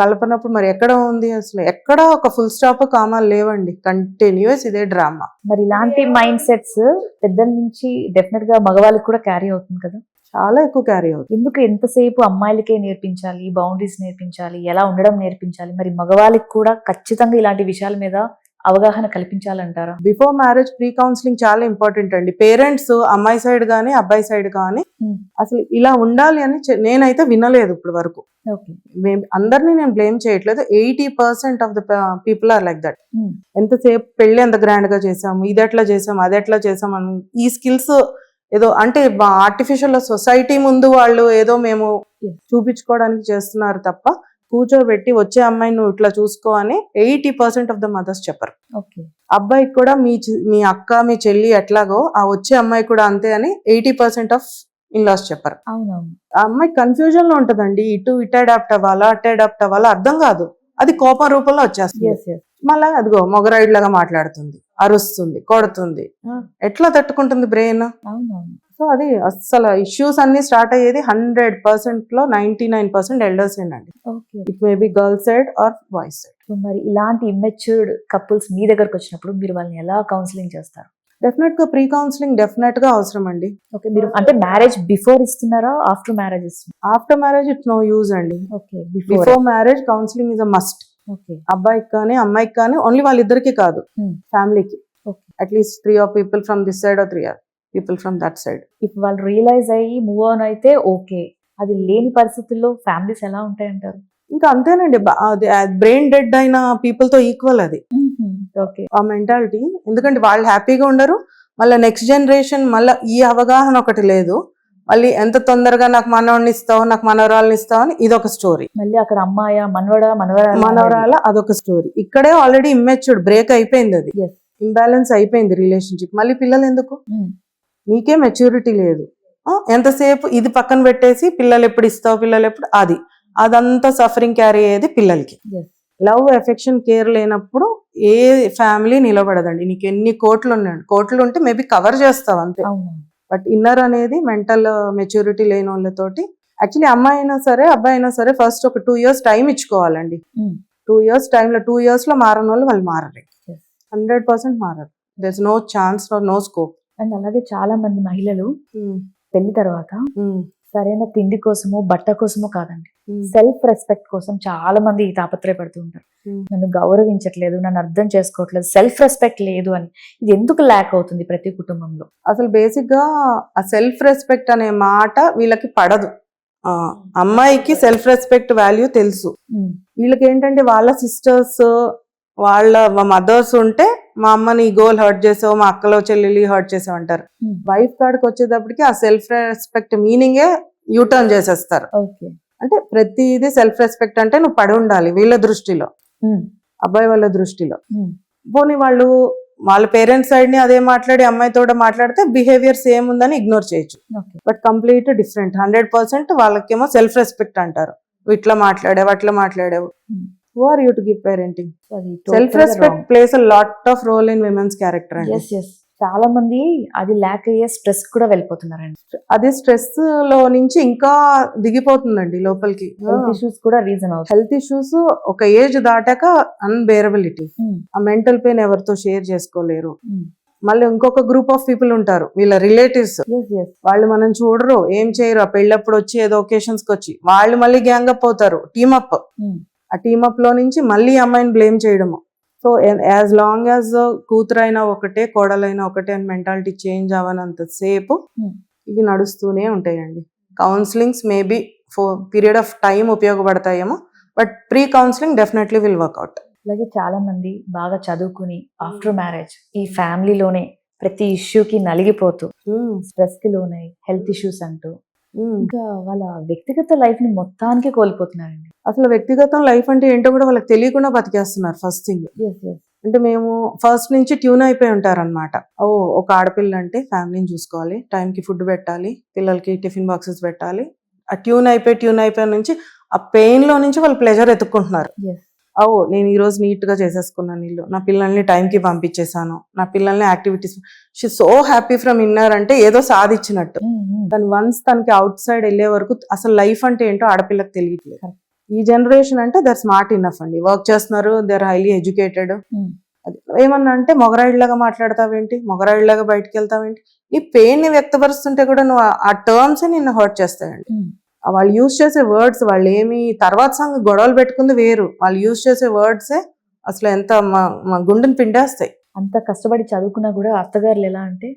కలపనప్పుడు మరి ఎక్కడ ఉంది? అసలు ఎక్కడ ఒక ఫుల్ స్టాప్ కామాలు లేవండి, కంటిన్యూస్ ఇదే డ్రామా. మరి ఇలాంటి మైండ్ సెట్స్ పెద్దల నుంచి డెఫినెట్ గా మగవాళ్ళకి కూడా క్యారీ అవుతుంది కదా? చాలా ఎక్కువ క్యారీ అవుతుంది. ఎందుకు ఎంతసేపు అమ్మాయిలకే నేర్పించాలి, బౌండరీస్ నేర్పించాలి, ఎలా ఉండడం నేర్పించాలి? మరి మగవాళ్ళకి కూడా ఖచ్చితంగా ఇలాంటి విషయాల మీద అవగాహన కల్పించాలంటారా? బిఫోర్ మ్యారేజ్ ప్రీ కౌన్సిలింగ్ చాలా ఇంపార్టెంట్ అండి. పేరెంట్స్ అమ్మాయి సైడ్ గానీ అబ్బాయి సైడ్ కానీ అసలు ఇలా ఉండాలి అని నేనైతే వినలేదు ఇప్పుడు వరకు. అందరినీ నేను బ్లేమ్ చేయట్లేదు, 80% of the people are like that. ఎంతసేపు పెళ్లి ఎంత గ్రాండ్ గా చేసాము, ఇది ఎట్లా చేసాము, అది ఎట్లా చేసాము అని ఈ స్కిల్స్ ఏదో అంటే ఆర్టిఫిషియల్ సొసైటీ ముందు వాళ్ళు ఏదో మేము చూపించుకోవడానికి చేస్తున్నారు తప్ప కూర్చోబెట్టి వచ్చే అమ్మాయిని నువ్వు ఇట్లా చూసుకో అని 80% ఆఫ్ ద మదర్స్ చెప్పరు. అబ్బాయికి కూడా మీ అక్క మీ చెల్లి ఎట్లాగో ఆ వచ్చే అమ్మాయి కూడా అంతే అని 80% ఆఫ్ ఇన్లాస్ చెప్పరు. ఆ అమ్మాయి కన్ఫ్యూజన్ లో ఉంటదండి, ఇటు అడాప్ట్ అవ్వాలా అటు అడాప్ట్ అవ్వాలా అర్థం కాదు. అది కోపం రూపంలో వచ్చేస్తుంది. మళ్ళా అదిగో మొగరాయిడ్ లాగా మాట్లాడుతుంది, అరుస్తుంది, కొడుతుంది. ఎట్లా తట్టుకుంటుంది బ్రెయిన్? సో అది అస్సలు ఇష్యూస్ అన్ని స్టార్ట్ అయ్యేది 100% లో 99% ఎల్డర్స్ అండి. Okay. It may be girl side or boys side. So మరి ఇలాంటి ఇమ్మెచ్యూర్డ్ కపుల్స్ మీ దగ్గరకు వచ్చినప్పుడు మీరు వాళ్ళని ఎలా కౌన్సిలింగ్ చేస్తారు? డెఫినెట్ గా ప్రీ కౌన్సిలింగ్ డెఫినెట్ గా అవసరం అండి. ఓకే. మీరు అంటే మ్యారేజ్ బిఫోర్ ఇస్తున్నారా, ఆఫ్టర్ మ్యారేజ్ ఇస్తున్నారా? After marriage it's no use అండి. Okay. Before marriage counselling is a must. Okay. అబ్బాయికి కానీ అమ్మాయికి కానీ, ఓన్లీ వాళ్ళిద్దరికి కాదు, ఫ్యామిలీకి. ఓకే. అట్లీస్ట్ 3 people from this side or 3 people from that side. If వాళ్ళు రియలైజ్ అయ్యి మూవ్ ఆన్ అయితే ఓకే. అది లేని పరిస్థితుల్లో ఫ్యామిలీస్ ఎలా ఉంటాయంటారు? ఇంకా అంతేనండి, బ్రెయిన్ డెడ్ అయిన పీపుల్ తో ఈక్వల్ అది ఓకే. ఆ మెంటాలిటీ. ఎందుకంటే వాళ్ళు హ్యాపీగా ఉండరు, మళ్ళీ నెక్స్ట్ జనరేషన్ మళ్ళీ ఈ అవగాహన ఒకటి లేదు. మళ్ళీ ఎంత తొందరగా నాకు మనవాడిని ఇస్తావు, నాకు మనవరాలని ఇస్తావు అని ఇదొక స్టోరీ. మళ్ళీ అక్కడ అమ్మాయ మనవరాల అదొక స్టోరీ. ఇక్కడే ఆల్రెడీ ఇమ్మెచ్యూర్డ్ బ్రేక్ అయిపోయింది, అది ఇంబ్యాలెన్స్ అయిపోయింది రిలేషన్షిప్. మళ్ళీ పిల్లలు ఎందుకు? నీకే మెచ్యూరిటీ లేదు. ఎంతసేపు ఇది పక్కన పెట్టేసి పిల్లలు ఎప్పుడు ఇస్తావు, పిల్లలు ఎప్పుడు, అదంతా సఫరింగ్ క్యారీ అయ్యేది పిల్లలకి. లవ్, ఎఫెక్షన్, కేర్ లేనప్పుడు ఏ ఫ్యామిలీ నిలబడదండి. నీకు ఎన్ని కోట్లు ఉంటే మేబీ కవర్ చేస్తావు అంతే. బట్ ఇన్నర్ అనేది మెంటల్ మెచ్యూరిటీ లేని వాళ్ళతోటి, యాక్చువల్లీ అమ్మాయి అయినా సరే అబ్బాయి అయినా సరే ఫస్ట్ ఒక 2 years టైం ఇచ్చుకోవాలండి. 2 years టైంలో 2 years లో మారని వాళ్ళు మారరు, 100% మారరు. There is no chance, no scope. And అలాగే చాలా మంది మహిళలు పెళ్లి తర్వాత సరైన తిండి కోసమో బట్ట కోసమో కాదండి, సెల్ఫ్ రెస్పెక్ట్ కోసం చాలా మంది తాపత్రయపడుతూ ఉంటారు. నన్ను గౌరవించట్లేదు, నన్ను అర్థం చేసుకోవట్లేదు, సెల్ఫ్ రెస్పెక్ట్ లేదు అని. ఇది ఎందుకు ల్యాక్ అవుతుంది ప్రతి కుటుంబంలో? అసలు బేసిక్ గా ఆ సెల్ఫ్ రెస్పెక్ట్ అనే మాట వీళ్ళకి పడదు. అమ్మాయికి సెల్ఫ్ రెస్పెక్ట్ వాల్యూ తెలుసు. వీళ్ళకి ఏంటంటే వాళ్ళ సిస్టర్స్, వాళ్ళ మదర్స్ ఉంటే మా అమ్మని గోల్ హర్ట్ చేసావు, మా అక్కలో చెల్లెలి హర్ట్ చేసావు అంటారు. వైఫ్ కాడికి వచ్చేటప్పటికి ఆ సెల్ఫ్ రెస్పెక్ట్ మీనింగే యూటర్న్ చేసేస్తారు. అంటే ప్రతిదీ సెల్ఫ్ రెస్పెక్ట్ అంటే నువ్వు పడి ఉండాలి వీళ్ళ దృష్టిలో, అబ్బాయి వాళ్ళ దృష్టిలో. పోనీ వాళ్ళు వాళ్ళ పేరెంట్స్ సైడ్ ని అదే మాట్లాడి అమ్మాయితో మాట్లాడితే బిహేవియర్ సేమ్ ఉందని ఇగ్నోర్ చేయొచ్చు. But complete different. 100% వాళ్ళకేమో సెల్ఫ్ రెస్పెక్ట్ అంటారు. ఇట్లా మాట్లాడావు, అట్లా మాట్లాడావు. Who are you to give parenting? Self-respect plays a lot of role in women's character. Yes. చాలా మంది అది ల్యాక్ అయ్యే స్ట్రెస్ కూడా వెళ్ళిపోతున్నారండి. అది స్ట్రెస్ లో నుంచి ఇంకా దిగిపోతుందండి లోపలికి. హెల్త్ ఇష్యూస్ కూడా రీజన్ అవుతుంది. హెల్త్ ఇష్యూస్ ఒక ఏజ్ దాటాక అన్బేరబిలిటీ, ఆ మెంటల్ పెయిన్ ఎవరితో షేర్ చేసుకోలేరు. మళ్ళీ ఇంకొక గ్రూప్ ఆఫ్ పీపుల్ ఉంటారు, వీళ్ళ రిలేటివ్స్. వాళ్ళు మనం చూడరు, ఏం చేయరు. ఆ పెళ్ళప్పుడు వచ్చి ఏదో ఒకేషన్స్ కి వచ్చి వాళ్ళు మళ్ళీ గ్యాంగ్ అప్ అవుతారు, టీమప్. ఆ టీమప్ లో నుంచి మళ్ళీ అమ్మాయిని బ్లేమ్ చేయడము. సో యాజ్ లాంగ్ యాజ్ కూతురైనా ఒకటే, కోడలైనా ఒకటే అని మెంటాలిటీ చేంజ్ అవ్వనంత సేపు ఇవి నడుస్తూనే ఉంటాయండి. Counsellings maybe for period of time ఉపయోగపడతాయేమో, but pre counselling definitely will work out. అలాగే చాలా మంది బాగా చదువుకుని ఆఫ్టర్ మ్యారేజ్ ఈ ఫ్యామిలీలోనే ప్రతి ఇష్యూకి నలిగిపోతూ స్ట్రెస్ కి లోనై హెల్త్ ఇష్యూస్ అంటూ ఇంకా వాళ్ళ వ్యక్తిగత లైఫ్ ని మొత్తానికి కోల్పోతున్నారండి. అసలు వ్యక్తిగత లైఫ్ అంటే ఏంటో కూడా వాళ్ళకి తెలియకుండా బతికేస్తున్నారు. ఫస్ట్ థింగ్ అంటే మేము ఫస్ట్ నుంచి ట్యూన్ అయిపోయి ఉంటారనమాట. ఒక ఆడపిల్ల అంటే ఫ్యామిలీని చూసుకోవాలి, టైంకి ఫుడ్ పెట్టాలి, పిల్లలకి టిఫిన్ బాక్సెస్ పెట్టాలి. ఆ ట్యూన్ అయిపోయి నుంచి ఆ పెయిన్ లో నుంచి వాళ్ళు ప్లెజర్ ఎత్తుక్కుంటున్నారు. నేను ఈ రోజు నీట్ గా చేసేసుకున్నాను ఇల్లు, నా పిల్లల్ని టైంకి పంపించేశాను, నా పిల్లల్ని activities, she so happy from inner అంటే ఏదో సాధించినట్టు. కానీ వన్స్ తనకి అవుట్ సైడ్ వెళ్ళే వరకు అసలు లైఫ్ అంటే ఏంటో ఆడపిల్లకి తెలియట్లేదు. ఈ జనరేషన్ అంటే దర్ స్మార్ట్ ఇనఫ్ అండి, వర్క్ చేస్తున్నారు, దే ఆర్ హైలీ ఎడ్యుకేటెడ్. ఏమన్నా అంటే మొగరాయిలాగా మాట్లాడతావేంటి, మొగరాయిలాగా బయటకు వెళ్తావేంటి, ఈ పెయిన్ ని వ్యక్తపరుస్తుంటే కూడా నువ్వు ఆ టర్మ్స్ నిన్ను హర్ట్ చేస్తాయండి. వాళ్ళు యూజ్ చేసే వర్డ్స్, వాళ్ళు ఏమి తర్వాత సంగ గొడవలు పెట్టుకుంది వేరు, వాళ్ళు యూజ్ చేసే వర్డ్సే అసలు ఎంత మా గుండెని పిండేస్తాయి. అంత కష్టపడి చదువుకున్నా కూడా అత్తగారులు ఎలా అంటే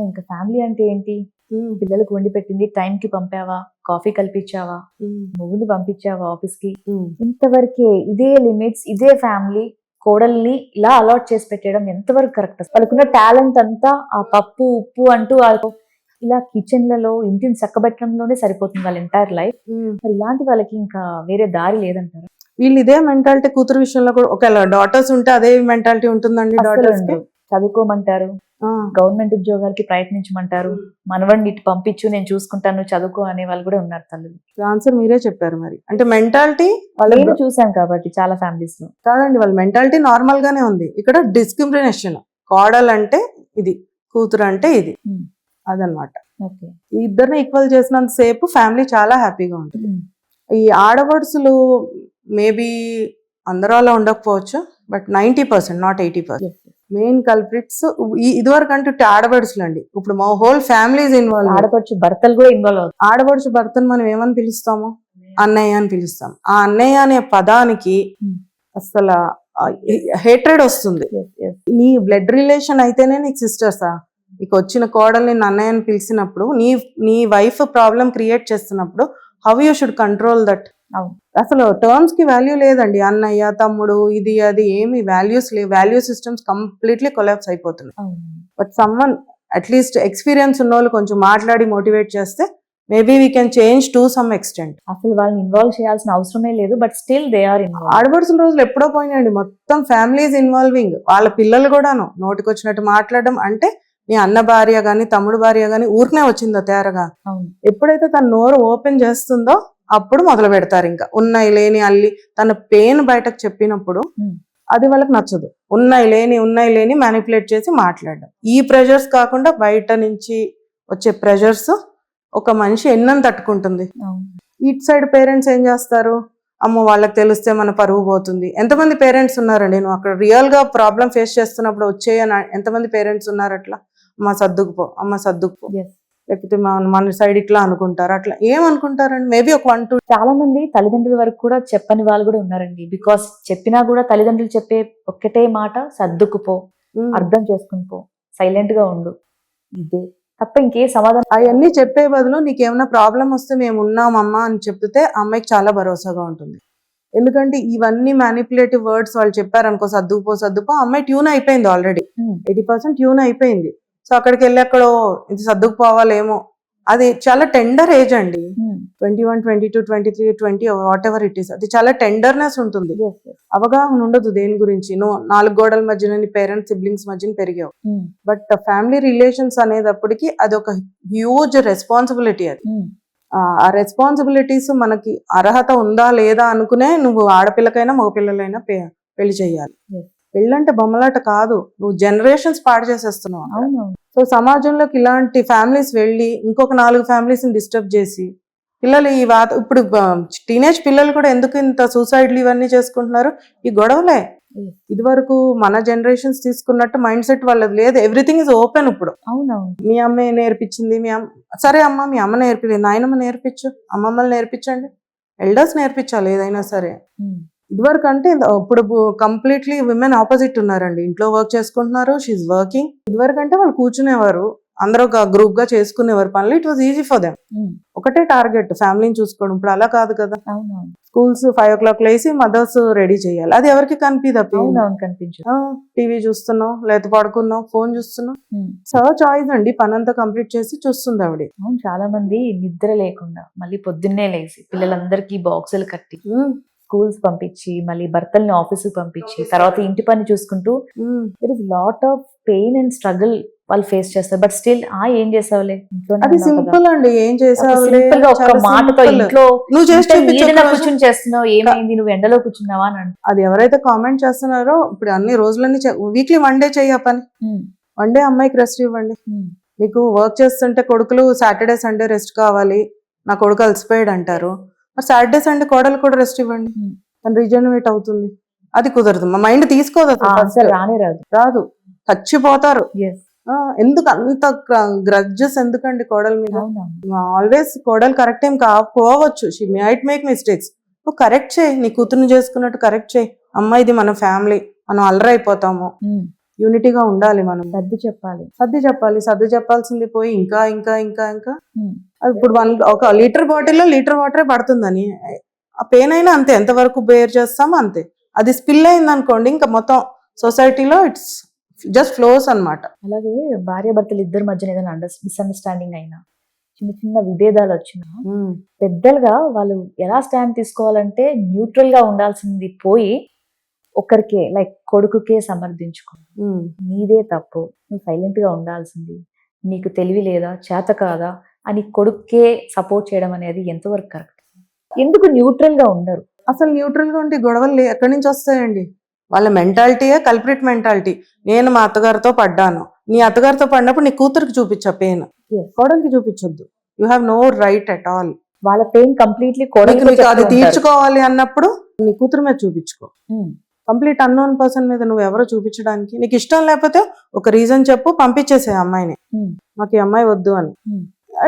ఇంకా ఫ్యామిలీ అంటే ఏంటి, పిల్లలకు వండి పెట్టింది టైంకి పంపావా, కాఫీ కల్పించావా, మొగుడిని పంపించావా ఆఫీస్ కి, ఇంతవరకే, ఇదే లిమిట్స్, ఇదే ఫ్యామిలీ. కోడల్ని ఇలా అలాట్ చేసి పెట్టడం ఎంతవరకు కరెక్ట్? వాళ్ళకున్న టాలెంట్ అంతా ఆ పప్పు ఉప్పు అంటూ ఇలా కిచెన్లలో ఇంటిని చక్కబెట్టడంలోనే సరిపోతుంది వాళ్ళ ఎంటైర్ లైఫ్. మరి ఇలాంటి వాళ్ళకి ఇంకా వేరే దారి లేదంటారా? వీళ్ళు ఇదే మెంటాలిటీ కూతురు విషయంలో కూడా, ఒకవేళ డాటర్స్ ఉంటే అదే మెంటాలిటీ ఉంటుందండి. డాటర్స్ చదువుకోమంటారు, గవర్నమెంట్ ఉద్యోగాలకి ప్రయత్నించమంటారు, మనవాడిని ఇటు పంపించు నేను చూసుకుంటాను చదువుకో అనే వాళ్ళు కూడా ఉన్నారు తల్లులు. ఆన్సర్ మీరే చెప్పారు. మరి అంటే మెంటాలిటీ నేను చూసాను కాబట్టి చాలా ఫ్యామిలీస్ లో కాదండి, వాళ్ళ మెంటాలిటీ నార్మల్ గానే ఉంది. ఇక్కడ డిస్క్రిమినేషన్, కోడలు అంటే ఇది, కూతురు అంటే ఇది, అదనమాట. ఓకే. ఈ ఇద్దరిని ఈక్వల్ చేసినంత సేపు ఫ్యామిలీ చాలా హ్యాపీగా ఉంటుంది. ఈ ఆడపడుసులు మేబీ అందరూ అలా ఉండకపోవచ్చు, బట్ 90%, నాట్ 80%. మెయిన్ కల్ప్రిట్స్ ఇదివరకు అంటే ఆడపడుచులు అండి. ఇప్పుడు మా హోల్ ఫ్యామిలీస్ ఇన్వాల్వ్. ఆడపడుచు భర్తలు కూడా ఇన్వాల్వ్ అవుతారు. ఆడపడుచు భర్తను మనం ఏమని పిలుస్తాము? అన్నయ్య అని పిలుస్తాం. ఆ అన్నయ్య అనే పదానికి అసలు హేట్రెడ్ వస్తుంది. నీ బ్లడ్ రిలేషన్ అయితేనే నీకు సిస్టర్సా? నీకు వచ్చిన కోడల్ని అన్నయ్య అని పిలిచినప్పుడు నీ వైఫ్ ప్రాబ్లం క్రియేట్ చేస్తున్నప్పుడు how you should control that? అసలు టర్మ్స్ కి వాల్యూ లేదండి. అన్నయ్య, తమ్ముడు, ఇది అది ఏమి వాల్యూస్ లేవు. వాల్యూ సిస్టమ్స్ కంప్లీట్లీ కొలాప్స్ అయిపోతున్నాయి. బట్ సమ్వన్ అట్లీస్ట్ ఎక్స్పీరియన్స్ ఉన్న వాళ్ళు కొంచెం మాట్లాడి మోటివేట్ చేస్తే maybe we can change to some extent. అసలు వాళ్ళని ఇన్వాల్వ్ చేయాల్సిన అవసరమే లేదు, but still they are involve. ఆడపడుచుల రోజులు ఎప్పుడో పోయినాయండి. మొత్తం ఫ్యామిలీస్ ఇన్వాల్వింగ్. వాళ్ళ పిల్లలు కూడాను నోటికి వచ్చినట్టు మాట్లాడడం. అంటే నీ అన్న భార్య గాని తమ్ముడు భార్య గాని ఊరికనే వచ్చిందో తేరగా. ఎప్పుడైతే తన నోరు ఓపెన్ చేస్తుందో అప్పుడు మొదలు పెడతారు. ఇంకా ఉన్నాయి లేని అల్లి తన పెయిన్ బయటకు చెప్పినప్పుడు అది వాళ్ళకి నచ్చదు. ఉన్నాయి లేని మ్యానిపులేట్ చేసి మాట్లాడడం. ఈ ప్రెషర్స్ కాకుండా బయట నుంచి వచ్చే ప్రెషర్స్ ఒక మనిషి ఎన్నని తట్టుకుంటుంది. ఇటు సైడ్ పేరెంట్స్ ఏం చేస్తారు? అమ్మ వాళ్ళకి తెలిస్తే మన పరువు పోతుంది. ఎంతమంది పేరెంట్స్ ఉన్నారండి? నువ్వు అక్కడ రియల్ గా ప్రాబ్లం ఫేస్ చేస్తున్నప్పుడు వచ్చేయని ఎంతమంది పేరెంట్స్ ఉన్నారు అట్లా? అమ్మ సర్దుకుపో, లేకపోతే మన సైడ్ ఇట్లా అనుకుంటారు. అట్లా ఏమనుకుంటారండి? మేబీ ఒక 1-2. చాలా మంది తల్లిదండ్రుల వరకు కూడా చెప్పని వాళ్ళు కూడా ఉన్నారండి. బికాస్ చెప్పినా కూడా తల్లిదండ్రులు చెప్పే ఒక్కటే మాట, సర్దుకుపో, అర్థం చేసుకుని పో, సైలెంట్ గా ఉండు, ఇదే తప్ప ఇంకే సమాధానం. అవన్నీ చెప్పే బదులు నీకేమైనా ప్రాబ్లం వస్తే మేము ఉన్నామమ్మా అని చెప్తే అమ్మాయికి చాలా భరోసాగా ఉంటుంది. ఎందుకంటే ఇవన్నీ మ్యానిపులేటివ్ వర్డ్స్ వాళ్ళు చెప్పారనుకో, సర్దుకుపో, అమ్మాయి ట్యూన్ అయిపోయింది ఆల్రెడీ. 80% ట్యూన్ అయిపోయింది. సో అక్కడికి వెళ్ళి ఎక్కడో ఇది సర్దుకుపోవాలేమో. అది చాలా టెండర్ ఏజ్ అండి. 21, 22, 23, 20 వాట్ ఎవర్ ఇట్ ఈస్. అది చాలా టెండర్నెస్ ఉంటుంది. అవగాహన ఉండదు దేని గురించి. నువ్వు 4 గోడల మధ్యన నీ పేరెంట్స్ సిబ్లింగ్స్ మధ్యన పెరిగావు. బట్ ఫ్యామిలీ రిలేషన్స్ అనేటప్పటికి అది ఒక హ్యూజ్ రెస్పాన్సిబిలిటీ. అది ఆ రెస్పాన్సిబిలిటీస్ మనకి అర్హత ఉందా లేదా అనుకునే నువ్వు ఆడపిల్లకైనా మగపిల్లలైనా పెళ్లి చేయాలి. పెళ్ళంటే బొమ్మలాట కాదు. నువ్వు జనరేషన్స్ పాడు చేసేస్తున్నావు. సో సమాజంలోకి ఇలాంటి ఫ్యామిలీస్ వెళ్ళి ఇంకొక 4 ఫ్యామిలీస్ ని డిస్టర్బ్ చేసి పిల్లలు ఇప్పుడు టీనేజ్ పిల్లలు కూడా ఎందుకు ఇంత సూసైడ్లు ఇవన్నీ చేసుకుంటున్నారు? ఈ గొడవలే. ఇదివరకు మన జనరేషన్స్ తీసుకున్నట్టు మైండ్ సెట్ వాళ్ళది లేదు. ఎవ్రీథింగ్ ఇస్ ఓపెన్ ఇప్పుడు. మీ అమ్మే నేర్పించింది, సరే అమ్మ మీ అమ్మ నేర్పించింది, నాయనమ్మ నేర్పించు, అమ్మమ్మలు నేర్పించండి, ఎల్డర్స్ నేర్పించాలి ఏదైనా సరే. ఇదివరకు అంటే ఇప్పుడు కంప్లీట్లీ విమెన్ ఆపోజిట్ ఉన్నారండి. ఇంట్లో వర్క్ చేసుకుంటున్నారు, షీఈ్ వర్కింగ్. ఇదివరకు అంటే వాళ్ళు కూర్చునేవారు, అందరూ ఒక గ్రూప్ గా చేసుకునేవారు పనులు. It was easy for them. ఒకటే టార్గెట్ ఫ్యామిలీని చూసుకోవడం. ఇప్పుడు అలా కాదు కదా. స్కూల్స్ 5 o'clock లేసి మదర్స్ రెడీ చేయాలి. అది ఎవరికి కనిపించదు. టీవీ చూస్తున్నావు, లేకపోతే పడుకున్నావు, ఫోన్ చూస్తున్నావు. చాయిస్ అండి. పనంతా కంప్లీట్ చేసి చూస్తుంది ఆవిడ. చాలా మంది నిద్ర లేకుండా మళ్ళీ పొద్దున్నే లేసి పిల్లలందరికీ బాక్సులు కట్టి స్కూల్స్ పంపించి మళ్ళీ భర్తల్ని ఆఫీస్ పంపించి తర్వాత ఇంటి పని చూసుకుంటూ there is lot of pain and struggle వాళ్ళు ఫేస్ చేస్తారు. బట్ స్టిల్ ఏం చేసావులే, అది సింపుల్ అండి. ఏం చేసావులే, ఒక్క మాటతో ఇంట్లో కూర్చొని చేస్తున్నావు, ఏమైంది నువ్వు ఎండలో కూర్చున్నావా అని. అది ఎవరైతే కామెంట్ చేస్తున్నారో ఇప్పుడు అన్ని రోజులన్నీ వీక్లీ 1 day చెయ్య పని. 1 day అమ్మాయికి రెస్ట్ ఇవ్వండి. మీకు వర్క్ చేస్తుంటే కొడుకులు సాటర్డే సండే రెస్ట్ కావాలి, నా కొడుకు అలసిపోయాడు అంటారు. మరి సాటర్డే సండే కోడలు కూడా రెస్ట్ ఇవ్వండి, తను రీజనరేట్ అవుతుంది. అది కుదరదు. మా మైండ్ తీసుకోదు, రాదు, చచ్చిపోతారు. ఎందుకు అంత గ్రడ్జెస్ ఎందుకండి కోడల మీద? ఆల్వేస్ కోడలు కరెక్ట్ ఏం కాకపోవచ్చు. She might make mistakes. నువ్వు కరెక్ట్ చేయి, నీ కూతురుని చేసుకున్నట్టు కరెక్ట్ చేయి. అమ్మ ఇది మన ఫ్యామిలీ, మనం అల్లరైపోతాము, యూనిటీగా ఉండాలి, మనం సర్ది చెప్పాల్సింది పోయి ఇంకా ఇంకా ఇంకా ఇంకా ఇప్పుడు ఒక లీటర్ బాటిల్లో లీటర్ వాటరే పడుతుందని ఆ పెయిన్ అయినా అంతే, ఎంతవరకు బేర్ చేస్తామో అంతే. అది స్పిల్ అయింది అనుకోండి, ఇంకా మొత్తం సొసైటీలో ఇట్స్ జస్ట్ ఫ్లోస్ అన్నమాట. అలాగే భార్య భర్తలు ఇద్దరి మధ్యన ఏదైనా మిస్అండర్స్టాండింగ్ అయినా, చిన్న చిన్న విభేదాలు వచ్చినా పెద్దలుగా వాళ్ళు ఎలా స్టాండ్ తీసుకోవాలంటే న్యూట్రల్ గా ఉండాల్సింది పోయి ఒకరికే లైక్ కొడుకుకే సమర్థించుకో, నీదే తప్పు, నువ్వు సైలెంట్ గా ఉండాల్సింది, నీకు తెలివి లేదా, చేత కాదా అని కొడుక్కే సపోర్ట్ చేయడం అనేది ఎంతవరకు కరెక్ట్? ఎందుకు న్యూట్రల్ గా ఉండరు? అసలు న్యూట్రల్ గా ఉంటే గొడవలు ఎక్కడి నుంచి వస్తాయండి? వాళ్ళ మెంటాలిటీయే కల్ప్రిట్ మెంటాలిటీ. నేను మా అత్తగారితో పడ్డాను, నీ అత్తగారితో పడినప్పుడు నీ కూతురికి చూపించా పెయిన్. Yes. కోడలికి చూపించొద్దు. You have no right at all. వాళ్ళ పెయిన్ కంప్లీట్లీ నీకు అది తీర్చుకోవాలి అన్నప్పుడు నీ కూతురు మీద చూపించుకో. కంప్లీట్ అన్నోన్ పర్సన్ మీద నువ్వు ఎవరో చూపించడానికి, నీకు ఇష్టం లేకపోతే ఒక రీజన్ చెప్పు, పంపించేసే అమ్మాయిని, మాకు ఈ అమ్మాయి వద్దు అని.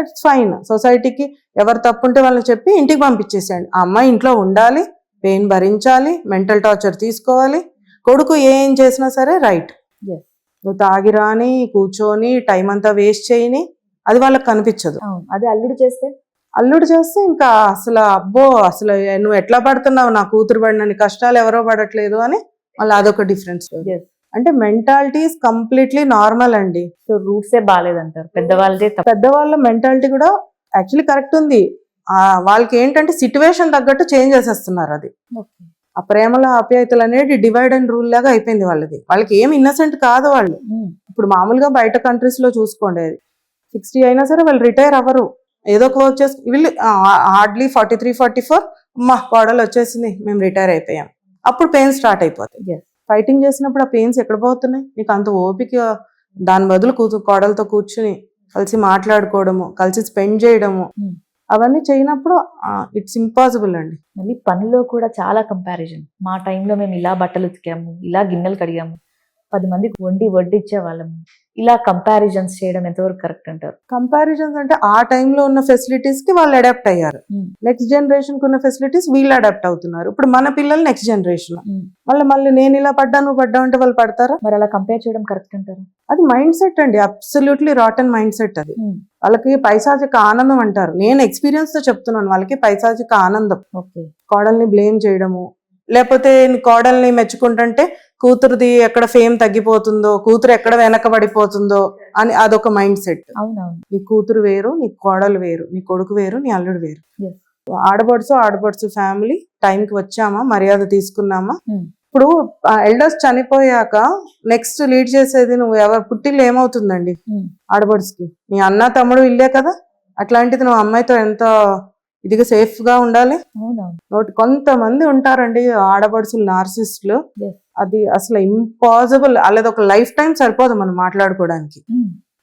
It's fine. సొసైటీకి ఎవరు తప్పుంటే వాళ్ళని చెప్పి ఇంటికి పంపించేసేయండి. ఆ అమ్మాయి ఇంట్లో ఉండాలి, పెయిన్ భరించాలి, మెంటల్ టార్చర్ తీసుకోవాలి. కొడుకు ఏం చేసినా సరే రైట్. నువ్వు తాగి రాని, కూర్చొని టైం అంతా వేస్ట్ చేయని, అది వాళ్ళకి కనిపించదు. అదే అల్లుడు చేస్తే ఇంకా అసలు అబ్బో అసలు నువ్వు ఎట్లా పడుతున్నావు, నా కూతురు పడినని కష్టాలు ఎవరో పడట్లేదు అని మళ్ళీ అదొక డిఫరెన్స్. అంటే మెంటాలిటీ ఇస్ కంప్లీట్లీ నార్మల్ అండి. సో రూట్సే బాగాలేదంటారు పెద్దవాళ్ళ మెంటాలిటీ కూడా యాక్చువల్లీ కరెక్ట్ ఉంది. వాళ్ళకి ఏంటంటే సిచ్యువేషన్ తగ్గట్టు చేంజ్ చేసేస్తున్నారు. అది ఆ ప్రేమల ఆప్యాయతలు అనేది డివైడ్ అండ్ రూల్ లాగా అయిపోయింది వాళ్ళది. వాళ్ళకి ఏం ఇన్నసెంట్ కాదు వాళ్ళు. ఇప్పుడు మామూలుగా బయట కంట్రీస్ లో చూసుకోండి, 60 అయినా సరే వాళ్ళు రిటైర్ అవ్వరు, ఏదో ఒక వర్క్ చేసి వీళ్ళు హార్డ్లీ 43, 44 అమ్మా కోడలు వచ్చేసింది మేము రిటైర్ అయిపోయాం, అప్పుడు పెయిన్ స్టార్ట్ అయిపోతాయి. ఫైటింగ్ చేసినప్పుడు ఆ పెయిన్స్ ఎక్కడ పోతున్నాయి? నీకు అంత ఓపిక, దాని బదులు కోడలతో కూర్చుని కలిసి మాట్లాడుకోవడము, కలిసి స్పెండ్ చేయడము, అవన్నీ చేయనప్పుడు ఇట్స్ ఇంపాసిబుల్ అండి. మళ్ళీ పనిలో కూడా చాలా కంపారిజన్. మా టైంలో మేము ఇలా బట్టలు ఉతికాము, ఇలా గిన్నెలు కడిగాము, 10 మందికి వడ్డిచ్చే వాళ్ళము, ఇలా కంపారిజన్స్ చేయడం ఎంతవరకు కరెక్ట్ అంటారు? కంపారిజన్స్ అంటే ఆ టైంలో ఉన్న ఫెసిలిటీస్ కి వాళ్ళు అడాప్ట్ అయ్యారు. నెక్స్ట్ జనరేషన్ కు ఉన్న ఫెసిలిటీస్ వీళ్ళు అడాప్ట్ అవుతున్నారు. ఇప్పుడు మన పిల్లలు నెక్స్ట్ జనరేషన్ మళ్ళీ నేను ఇలా పడ్డా నువ్వు పడ్డా అంటే వాళ్ళు పడతారా? మరి అలా కంపేర్ చేయడం కరెక్ట్ అంటారు? అది మైండ్ సెట్ అండి, అబ్సల్యూట్లీ రాటన్ మైండ్ సెట్. అది వాళ్ళకి పైశాచిక ఆనందం అంటారు. నేను ఎక్స్పీరియన్స్ తో చెప్తున్నాను, వాళ్ళకి పైశాచిక ఆనందం. కోడల్ని బ్లేమ్ చేయడము, లేకపోతే కోడల్ని మెచ్చుకుంటుంటే కూతురుది ఎక్కడ ఫేమ్ తగ్గిపోతుందో, కూతురు ఎక్కడ వెనకబడిపోతుందో అని అదొక మైండ్ సెట్. నీ కూతురు వేరు, నీ కోడలు వేరు, నీ కొడుకు వేరు, నీ అల్లుడు వేరు. ఆడపడుచు ఫ్యామిలీ టైంకి వచ్చామా, మర్యాద తీసుకున్నామా. ఇప్పుడు ఎల్డర్స్ చనిపోయాక నెక్స్ట్ లీడ్ చేసేది నువ్వు ఎవరు, పుట్టిల్లు ఏమవుతుందండి ఆడపడుచుకి? నీ అన్న తమ్ముడు ఇల్లే కదా. అట్లాంటిది నువ్వు అమ్మాయితో ఎంత ఇదిగా సేఫ్ గా ఉండాలి. కొంతమంది ఉంటారండి ఆడపడుచులు నార్సిస్టులు, అది అసలు ఇంపాసిబుల్. అలాది ఒక లైఫ్ టైం సరిపోదు మనం మాట్లాడుకోవడానికి.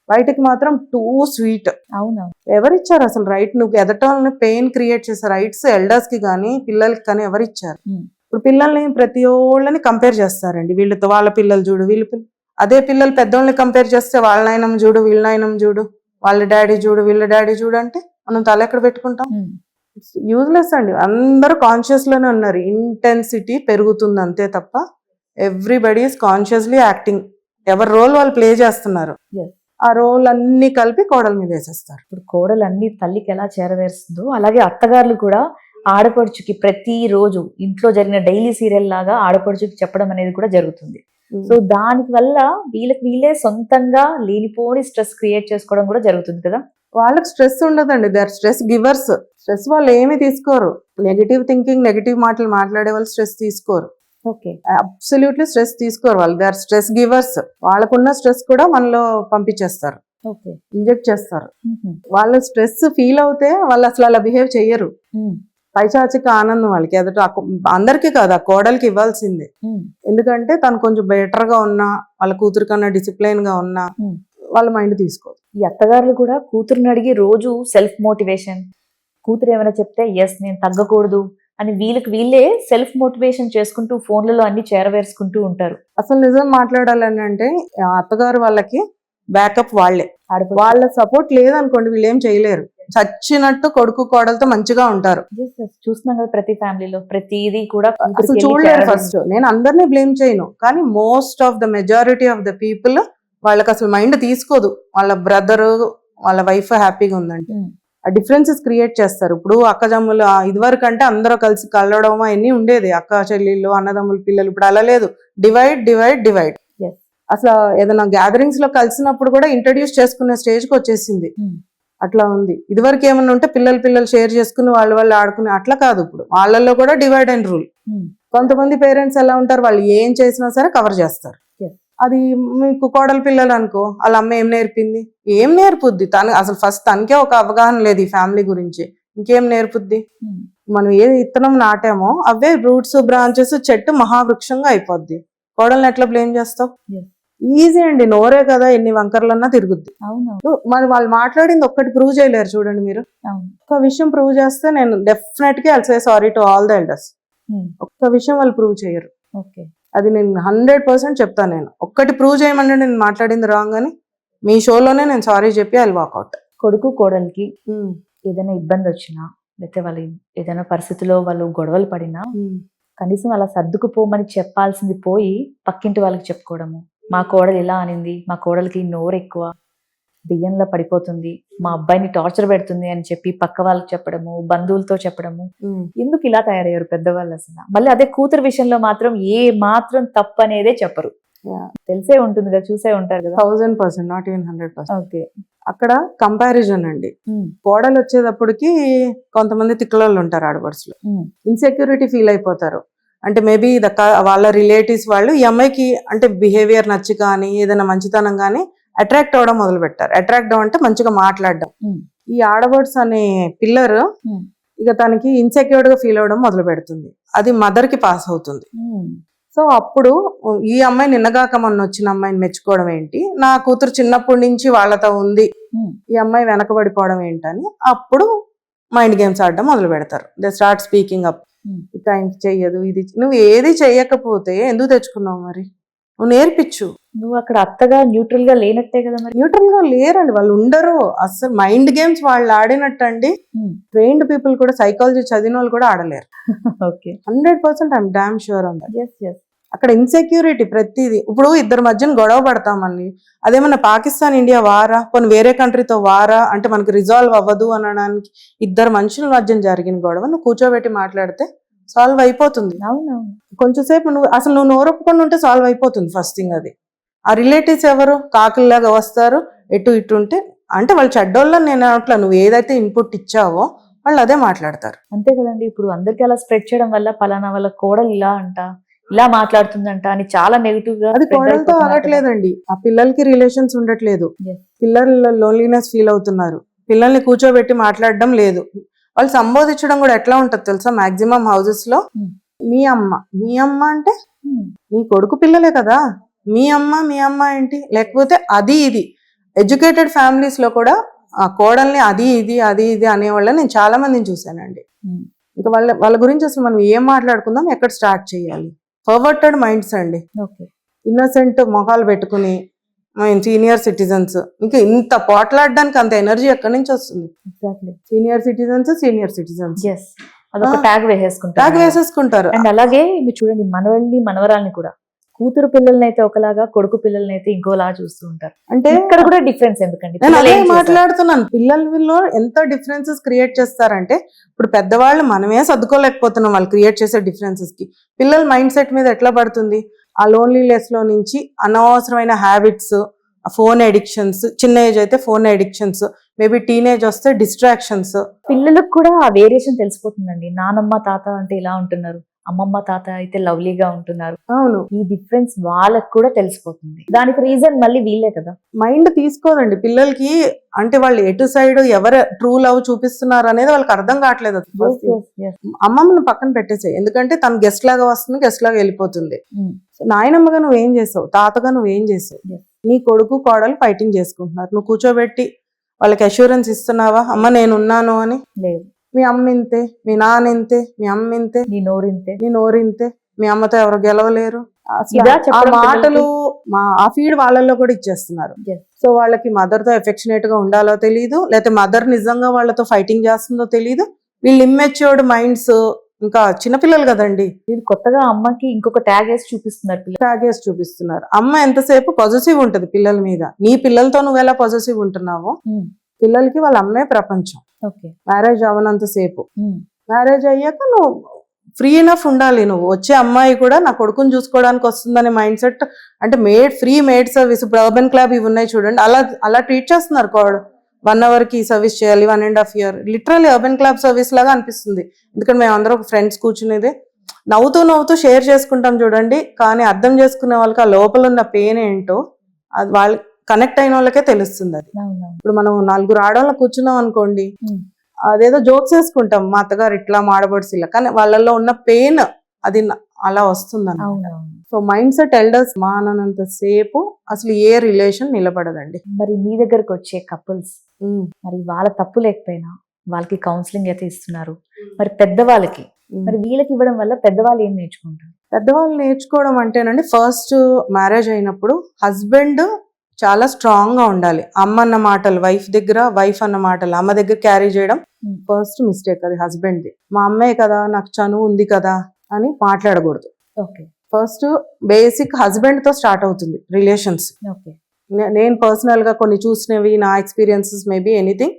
బయటకి మాత్రం టూ స్వీట్. ఎవరిచ్చారు అసలు రైట్? నువ్వు ఎదటాలని పెయిన్ క్రియేట్ చేసే రైట్స్ ఎల్డర్స్ కి కానీ పిల్లలకి కానీ ఎవరిచ్చారు? ఇప్పుడు పిల్లల్ని ప్రతి ఓళ్ళని కంపేర్ చేస్తారండి, వీళ్ళతో వాళ్ళ పిల్లలు చూడు, వీళ్ళ పిల్లలు. అదే పిల్లలు పెద్దోళ్ళని కంపేర్ చేస్తే వాళ్ళ నాయనం చూడు, వీళ్ళ నాయనం చూడు, వాళ్ళ డాడీ చూడు, వీళ్ళ డాడీ చూడు అంటే మనం తల ఎక్కడ పెట్టుకుంటాం? యూజ్లెస్ అండి. అందరూ కాన్షియస్ లోనే ఉన్నారు, ఇంటెన్సిటీ పెరుగుతుంది అంతే తప్ప ఎవ్రీబడి ఈస్ కాన్షియస్లీ యాక్టింగ్. ఎవరి రోల్ వాళ్ళు ప్లే చేస్తున్నారు, ఆ రోల్ అన్ని కలిపి కోడల మీద వేసేస్తారు. ఇప్పుడు కోడలు అన్ని తల్లికి ఎలా చేరవేస్తుందో అలాగే అత్తగారులు కూడా ఆడపడుచుకి ప్రతి రోజు ఇంట్లో జరిగిన డైలీ సీరియల్ లాగా ఆడపడుచుకి చెప్పడం అనేది కూడా జరుగుతుంది. సో దాని వల్ల వీళ్ళే సొంతంగా లేనిపోని స్ట్రెస్ క్రియేట్ చేసుకోవడం కూడా జరుగుతుంది కదా. వాళ్ళకి స్ట్రెస్ ఉండదండి, they are stress givers. Stress వాళ్ళు ఏమీ తీసుకోరు. నెగిటివ్ థింకింగ్, నెగిటివ్ మాటలు మాట్లాడే వాళ్ళు స్ట్రెస్ తీసుకోరు. అబ్సల్యూట్లీ స్ట్రెస్ తీసుకోరు వాళ్ళు. They are stress givers. వాళ్ళకున్న స్ట్రెస్ కూడా మనలో పంపించేస్తారు, ఇంజెక్ట్ చేస్తారు. వాళ్ళు స్ట్రెస్ ఫీల్ అవుతే వాళ్ళు అసలు అలా బిహేవ్ చెయ్యరు. పైశాచిక ఆనందం వాళ్ళకి. ఎదుట అందరికీ కాదు, ఆ కోడలికి ఇవ్వాల్సిందే. ఎందుకంటే తను కొంచెం బెటర్ గా ఉన్నా, వాళ్ళ కూతురు కన్నా డిసిప్లైన్ గా ఉన్నా వాళ్ళ మైండ్ తీసుకోదు. ఈ అత్తగారులు కూడా కూతురుని అడిగి రోజు సెల్ఫ్ మోటివేషన్, కూతురు ఏమైనా చెప్తే ఎస్ నేను తగ్గకూడదు అని వీళ్ళే సెల్ఫ్ మోటివేషన్ చేసుకుంటూ ఫోన్లలో అన్ని చేరవేసుకుంటూ ఉంటారు. అసలు నిజం మాట్లాడాలని అంటే అత్తగారు వాళ్ళకి బ్యాకప్ వాళ్ళే. వాళ్ళ సపోర్ట్ లేదనుకోండి వీళ్ళు ఏం చేయలేరు. చచ్చినట్టు కొడుకు కోడలతో మంచిగా ఉంటారు. చూస్తున్నాం కదా ప్రతి ఫ్యామిలీలో ప్రతిదీ కూడా. అసలు చూడలేరు. ఫస్ట్ నేను అందరినీ బ్లేమ్ చేయను, కానీ most of the majority of the people వాళ్ళకి అసలు మైండ్ తీసుకోదు వాళ్ళ బ్రదర్ వాళ్ళ వైఫ్ హ్యాపీగా ఉందంటే. ఆ డిఫరెన్సెస్ క్రియేట్ చేస్తారు. ఇప్పుడు అక్కజమ్ములు ఇదివరకు అంటే అందరూ కలిసి కలవడం అవన్నీ ఉండేది, అక్క చెల్లెళ్ళు అన్నదమ్ముల పిల్లలు. ఇప్పుడు అలా లేదు, డివైడ్ డివైడ్ డివైడ్. అసలు ఏదైనా గ్యాదరింగ్స్ లో కలిసినప్పుడు కూడా ఇంట్రడ్యూస్ చేసుకునే స్టేజ్ కి వచ్చేసింది. అట్లా ఉంది. ఇదివరకు ఏమన్నా ఉంటే పిల్లలు షేర్ చేసుకుని వాళ్ళు ఆడుకుని, అట్లా కాదు. ఇప్పుడు వాళ్ళల్లో కూడా డివైడ్ అండ్ రూల్. కొంతమంది పేరెంట్స్ ఎలా ఉంటారు, వాళ్ళు ఏం చేసినా సరే కవర్ చేస్తారు. అది మీకు కోడలు పిల్లలు అనుకో, వాళ్ళ అమ్మ ఏం నేర్పింది, ఏం నేర్పుద్ది? తను అసలు ఫస్ట్ తనకే ఒక అవగాహన లేదు ఈ ఫ్యామిలీ గురించి, ఇంకేం నేర్పుద్ది? మనం ఏ విత్తనం నాటామో అవే రూట్స్ బ్రాంచెస్ చెట్టు మహావృక్షంగా అయిపోద్ది. కోడల్ని ఎట్లా బ్లేమ్ చేస్తావు? ఈజీ అండి, నోరే కదా ఎన్ని వంకర్లన్నా తిరుగుద్ది. అవును మరి వాళ్ళు మాట్లాడింది ఒక్కటి ప్రూవ్ చేయలేరు చూడండి మీరు. అవును ఒక్క విషయం ప్రూవ్ చేస్తే నేను డెఫినెట్ గా I'll say sorry to all the elders. ఒక్క విషయం వాళ్ళు ప్రూవ్ చేయరు. ఓకే అది నేను 100% చెప్తాను. నేను ఒక్కటి ప్రూవ్ చేయమంటే నేను మాట్లాడింది రాంగ్ అని మీ షోలోనే నేను సారీ చెప్పి ఐ వాక్అవుట్. కొడుకు కోడలికి ఏదైనా ఇబ్బంది వచ్చినా లేకపోతే వాళ్ళు ఏదైనా పరిస్థితిలో వాళ్ళు గొడవలు పడినా కనీసం అలా సర్దుకుపోమని చెప్పాల్సింది పోయి పక్కింటి వాళ్ళకి చెప్పుకోవడము. మా కోడలు ఇలా అనింది, మా కోడలికి నోరు ఎక్కువ, బియ్యంలో పడిపోతుంది, మా అబ్బాయిని టార్చర్ పెడుతుంది అని చెప్పి పక్క వాళ్ళకి చెప్పడము, బంధువులతో చెప్పడము. ఎందుకు ఇలా తయారయ్యారు పెద్దవాళ్ళు అసలు? మళ్ళీ అదే కూతురు విషయంలో మాత్రం ఏ మాత్రం తప్పు అనేదే చెప్పరు. తెలిసే ఉంటుంది కదా, చూసే ఉంటారు కదా. 1000%, నాట్ ఈవెన్ 100%. ఓకే అక్కడ కంపారిజన్ అండి. కోడలు వచ్చేటప్పటికి కొంతమంది తిక్కలోళ్ళు ఉంటారు ఆడపడుచులు, ఇన్సెక్యూరిటీ ఫీల్ అయిపోతారు. అంటే మేబీ వాళ్ళ రిలేటివ్స్ వాళ్ళు ఈ అమ్మాయికి అంటే బిహేవియర్ నచ్చి కానీ ఏదైనా మంచితనం కానీ అట్రాక్ట్ అవ్వడం మొదలు పెట్టారు. అట్రాక్ట్ అవ్వడం అంటే మంచిగా మాట్లాడడం. ఈ ఆడబర్డ్స్ అనే పిల్లర్ ఇక తనకి ఇన్సెక్యూర్డ్ గా ఫీల్ అవ్వడం మొదలు పెడుతుంది. అది మదర్ కి పాస్ అవుతుంది. సో అప్పుడు ఈ అమ్మాయి నిన్నగాక మొన్న వచ్చిన అమ్మాయిని మెచ్చుకోవడం ఏంటి, నా కూతురు చిన్నప్పటి నుంచి వాళ్ళతో ఉంది, ఈ అమ్మాయి వెనకబడిపోవడం ఏంటని అప్పుడు మైండ్ గేమ్స్ ఆడడం మొదలు పెడతారు. They start speaking up. టైంకి చెయ్యదు, ఇది నువ్వు ఏది చెయ్యకపోతే ఎందుకు తెచ్చుకున్నావు, మరి నువ్వు నేర్పించు. నువ్వు అక్కడ అత్తగా న్యూట్రల్ గా లేనట్టే కదా. మరి న్యూట్రల్ గా లేరండి వాళ్ళు, ఉండరు అసలు. మైండ్ గేమ్స్ వాళ్ళు ఆడినట్టు అండి ట్రైన్డ్ పీపుల్ కూడా, సైకాలజీ చదివిన వాళ్ళు కూడా ఆడలేరు. Okay 100% I'm damn sure on that. అక్కడ ఇన్సెక్యూరిటీ ప్రతిదీ. ఇప్పుడు ఇద్దరు మధ్యన గొడవ పడతామని అదేమన్నా పాకిస్తాన్ ఇండియా వారా, కొన్ని వేరే కంట్రీతో వారా అంటే మనకి రిజాల్వ్ అవ్వదు అనడానికి ఇద్దరు మనుషుల మధ్యన జరిగిన గొడవ నువ్వు కూర్చోబెట్టి మాట్లాడితే సాల్వ్ అయిపోతుంది. కొంచెంసేపు నువ్వు నోరొప్పుకొని ఉంటే సాల్వ్ అయిపోతుంది. ఫస్ట్ థింగ్ అది. ఆ రిలేటివ్స్ ఎవరు కాకుల్లాగా వస్తారు ఎటు ఇటు ఉంటే, అంటే వాళ్ళు చెడ్డోళ్ళని నేను అట్లా, నువ్వు ఏదైతే ఇన్పుట్ ఇచ్చావో వాళ్ళు అదే మాట్లాడతారు. అంతే కదండి. ఇప్పుడు అందరికి అలా స్ప్రెడ్ చేయడం వల్ల పలానా వాళ్ళ కోడలు ఇలా అంట, ఇలా మాట్లాడుతుందంట అని చాలా నెగిటివ్ గా. అది కోడలతో ఆగట్లేదండి, ఆ పిల్లలకి రిలేషన్స్ ఉండట్లేదు, పిల్లలు లోన్లీనెస్ ఫీల్ అవుతున్నారు, పిల్లల్ని కూర్చోబెట్టి మాట్లాడడం లేదు. వాళ్ళు సంబోధించడం కూడా ఎట్లా ఉంటది తెలుసా, మాక్సిమం హౌసెస్ లో మీ అమ్మ అంటే నీ కొడుకు పిల్లలే కదా, మీ అమ్మ ఏంటి, లేకపోతే అది ఇది. ఎడ్యుకేటెడ్ ఫ్యామిలీస్ లో కూడా ఆ కోడల్ని అది ఇది అనేవాళ్ళని నేను చాలా మందిని చూశానండి. ఇంకా వాళ్ళ గురించి అసలు మనం ఏం మాట్లాడుకుందాం, ఎక్కడ స్టార్ట్ చేయాలి. పర్వర్టెడ్ మైండ్స్ అండి. ఇన్నోసెంట్ మొహాలు పెట్టుకుని సీనియర్ సిటిజన్స్, ఇంకా ఇంత పోట్లాడడానికి అంత ఎనర్జీ ఎక్కడి నుంచి వస్తుంది? సీనియర్ సిటిజన్స్ అదొక ట్యాగ్ వేసేసుకుంటారు. అండ్ అలాగే మీరు చూడండి, మనవరాల్ని కూడా కూతురు పిల్లల్ని అయితే ఒకలాగా, కొడుకు పిల్లల్ని అయితే ఇంకోలా చూస్తూ ఉంటారు. అంటే ఇక్కడ కూడా డిఫరెన్స్ ఎందుకండి? నేను అదే మాట్లాడుతున్నాను. పిల్లల్లో ఎంత డిఫరెన్సెస్ క్రియేట్ చేస్తారంటే, ఇప్పుడు పెద్దవాళ్ళు మనమే సర్దుకోలేకపోతున్నాం వాళ్ళు క్రియేట్ చేసే డిఫరెన్సెస్ కి. పిల్లల మైండ్ సెట్ మీద ఎట్లా పడుతుంది? ఆ లోన్లీనెస్ లో నుంచి అనవసరమైన హ్యాబిట్స్, ఫోన్ ఎడిక్షన్స్, చిన్న ఏజ్ అయితే ఫోన్ ఎడిక్షన్స్, మేబీ టీనేజ్ వస్తే డిస్ట్రాక్షన్స్. పిల్లలకు కూడా ఆ వేరియేషన్ తెలిసిపోతుందండి. నానమ్మ తాత అంటే ఇలా ఉంటున్నారు, అమ్మమ్మ తాత అయితే లవ్లీగా ఉంటున్నారు. అవును, ఈ డిఫరెన్స్ వాళ్ళకి కూడా తెలిసిపోతుంది. దానికి రీజన్ మళ్ళీ వీళ్ళే కదా. మైండ్ తీసుకోదండి పిల్లలకి. అంటే వాళ్ళు ఎటు సైడ్ ఎవరు ట్రూ లవ్ చూపిస్తున్నారు అనేది వాళ్ళకి అర్థం కావట్లేదు. అమ్మమ్మను పక్కన పెట్టేసాయి, ఎందుకంటే తను గెస్ట్ లాగా వస్తుంది, గెస్ట్ లాగా వెళ్ళిపోతుంది. నాయనమ్మగా నువ్వేం చేసావు, తాతగా నువ్వేం చేసావు? నీ కొడుకు కోడలు ఫైటింగ్ చేసుకుంటున్నారు, నువ్వు కూర్చోబెట్టి వాళ్ళకి అష్యూరెన్స్ ఇస్తున్నావా, అమ్మ నేనున్నాను అని? లేదు. మీ అమ్మ ఇంతే, మీ నాన్న ఇంతే, మీ అమ్మ ఇంతే, నీ నోరింతే, మీ అమ్మతో ఎవరు గెలవలేరు. ఆ మాటలు ఆ ఫీడ్ వాళ్ళల్లో కూడా ఇచ్చేస్తున్నారు. సో వాళ్ళకి మదర్ తో ఎఫెక్షనేట్ గా ఉండాలో తెలియదు, లేకపోతే మదర్ నిజంగా వాళ్ళతో ఫైటింగ్ చేస్తుందో తెలియదు. వీళ్ళు ఇమ్మెచ్యూర్డ్ మైండ్స్, ఇంకా చిన్నపిల్లలు కదండి. వీళ్ళు కొత్తగా అమ్మకి ఇంకొక ట్యాగ్ వేసి చూపిస్తున్నారు. అమ్మ ఎంతసేపు పొజెసివ్ ఉంటది పిల్లల మీద. నీ పిల్లలతో నువ్వు ఎలా పొజెసివ్ ఉంటున్నావో పిల్లలకి వాళ్ళ అమ్మే ప్రపంచం. మ్యారేజ్ అవనంత సేపు, మ్యారేజ్ అయ్యాక నువ్వు ఫ్రీ ఎనఫ్ ఉండాలి. నువ్వు వచ్చే అమ్మాయి కూడా నా కొడుకుని చూసుకోవడానికి వస్తుందనే మైండ్ సెట్. అంటే ఫ్రీ మేడ్ సర్వీస్, ఇప్పుడు అర్బన్ క్లబ్ ఇవి ఉన్నాయి చూడండి, అలా ట్రీట్ చేస్తున్నారు. 1 hour కి సర్వీస్ చేయాలి, 1.5 year. Literally urban club service లాగా అనిపిస్తుంది. ఎందుకంటే మేము అందరం ఫ్రెండ్స్ కూర్చునేది నవ్వుతూ షేర్ చేసుకుంటాం చూడండి. కానీ అర్థం చేసుకునే వాళ్ళకి ఆ లోపల ఉన్న పెయిన్ ఏంటో అది వాళ్ళు కనెక్ట్ అయిన వాళ్ళకే తెలుస్తుంది. అది ఇప్పుడు మనం 4 ఆడవాళ్ళం కూర్చున్నాం అనుకోండి, అదేదో జోక్స్ వేసుకుంటాం, మా అత్తగారు ఇట్లా, మాడబడ్స్ ఇలా, కానీ వాళ్ళల్లో ఉన్న పెయిన్ అది అలా వస్తుంది అన్నమాట. సో మైండ్ సెట్ ఎల్డర్స్ మాననంత సేపు అసలు ఏ రిలేషన్ నిలబడదండి. మరి మీ దగ్గరకు వచ్చే కపుల్స్ మరి వాళ్ళ తప్పు లేకపోయినా వాళ్ళకి కౌన్సిలింగ్ అయితే ఇస్తున్నారు. మరి పెద్దవాళ్ళకి మరి వీళ్ళకి ఇవ్వడం వల్ల పెద్దవాళ్ళు ఏం నేర్చుకుంటారు? పెద్దవాళ్ళు నేర్చుకోవడం అంటేనండి, ఫస్ట్ మ్యారేజ్ అయినప్పుడు హస్బెండ్ చాలా స్ట్రాంగ్ గా ఉండాలి. అమ్మ అన్న మాటలు వైఫ్ దగ్గర, వైఫ్ అన్న మాటలు అమ్మ దగ్గర క్యారీ చేయడం ఫస్ట్ మిస్టేక్. అది హస్బెండ్ది. మా అమ్మే కదా, నాకు చనువు ఉంది కదా అని మాట్లాడకూడదు. ఓకే ఫస్ట్ బేసిక్ హస్బెండ్ తో స్టార్ట్ అవుతుంది రిలేషన్స్. ఓకే నేను పర్సనల్ గా కొన్ని చూసినవి, నా ఎక్స్పీరియన్సెస్ మేబీ ఎనీథింగ్,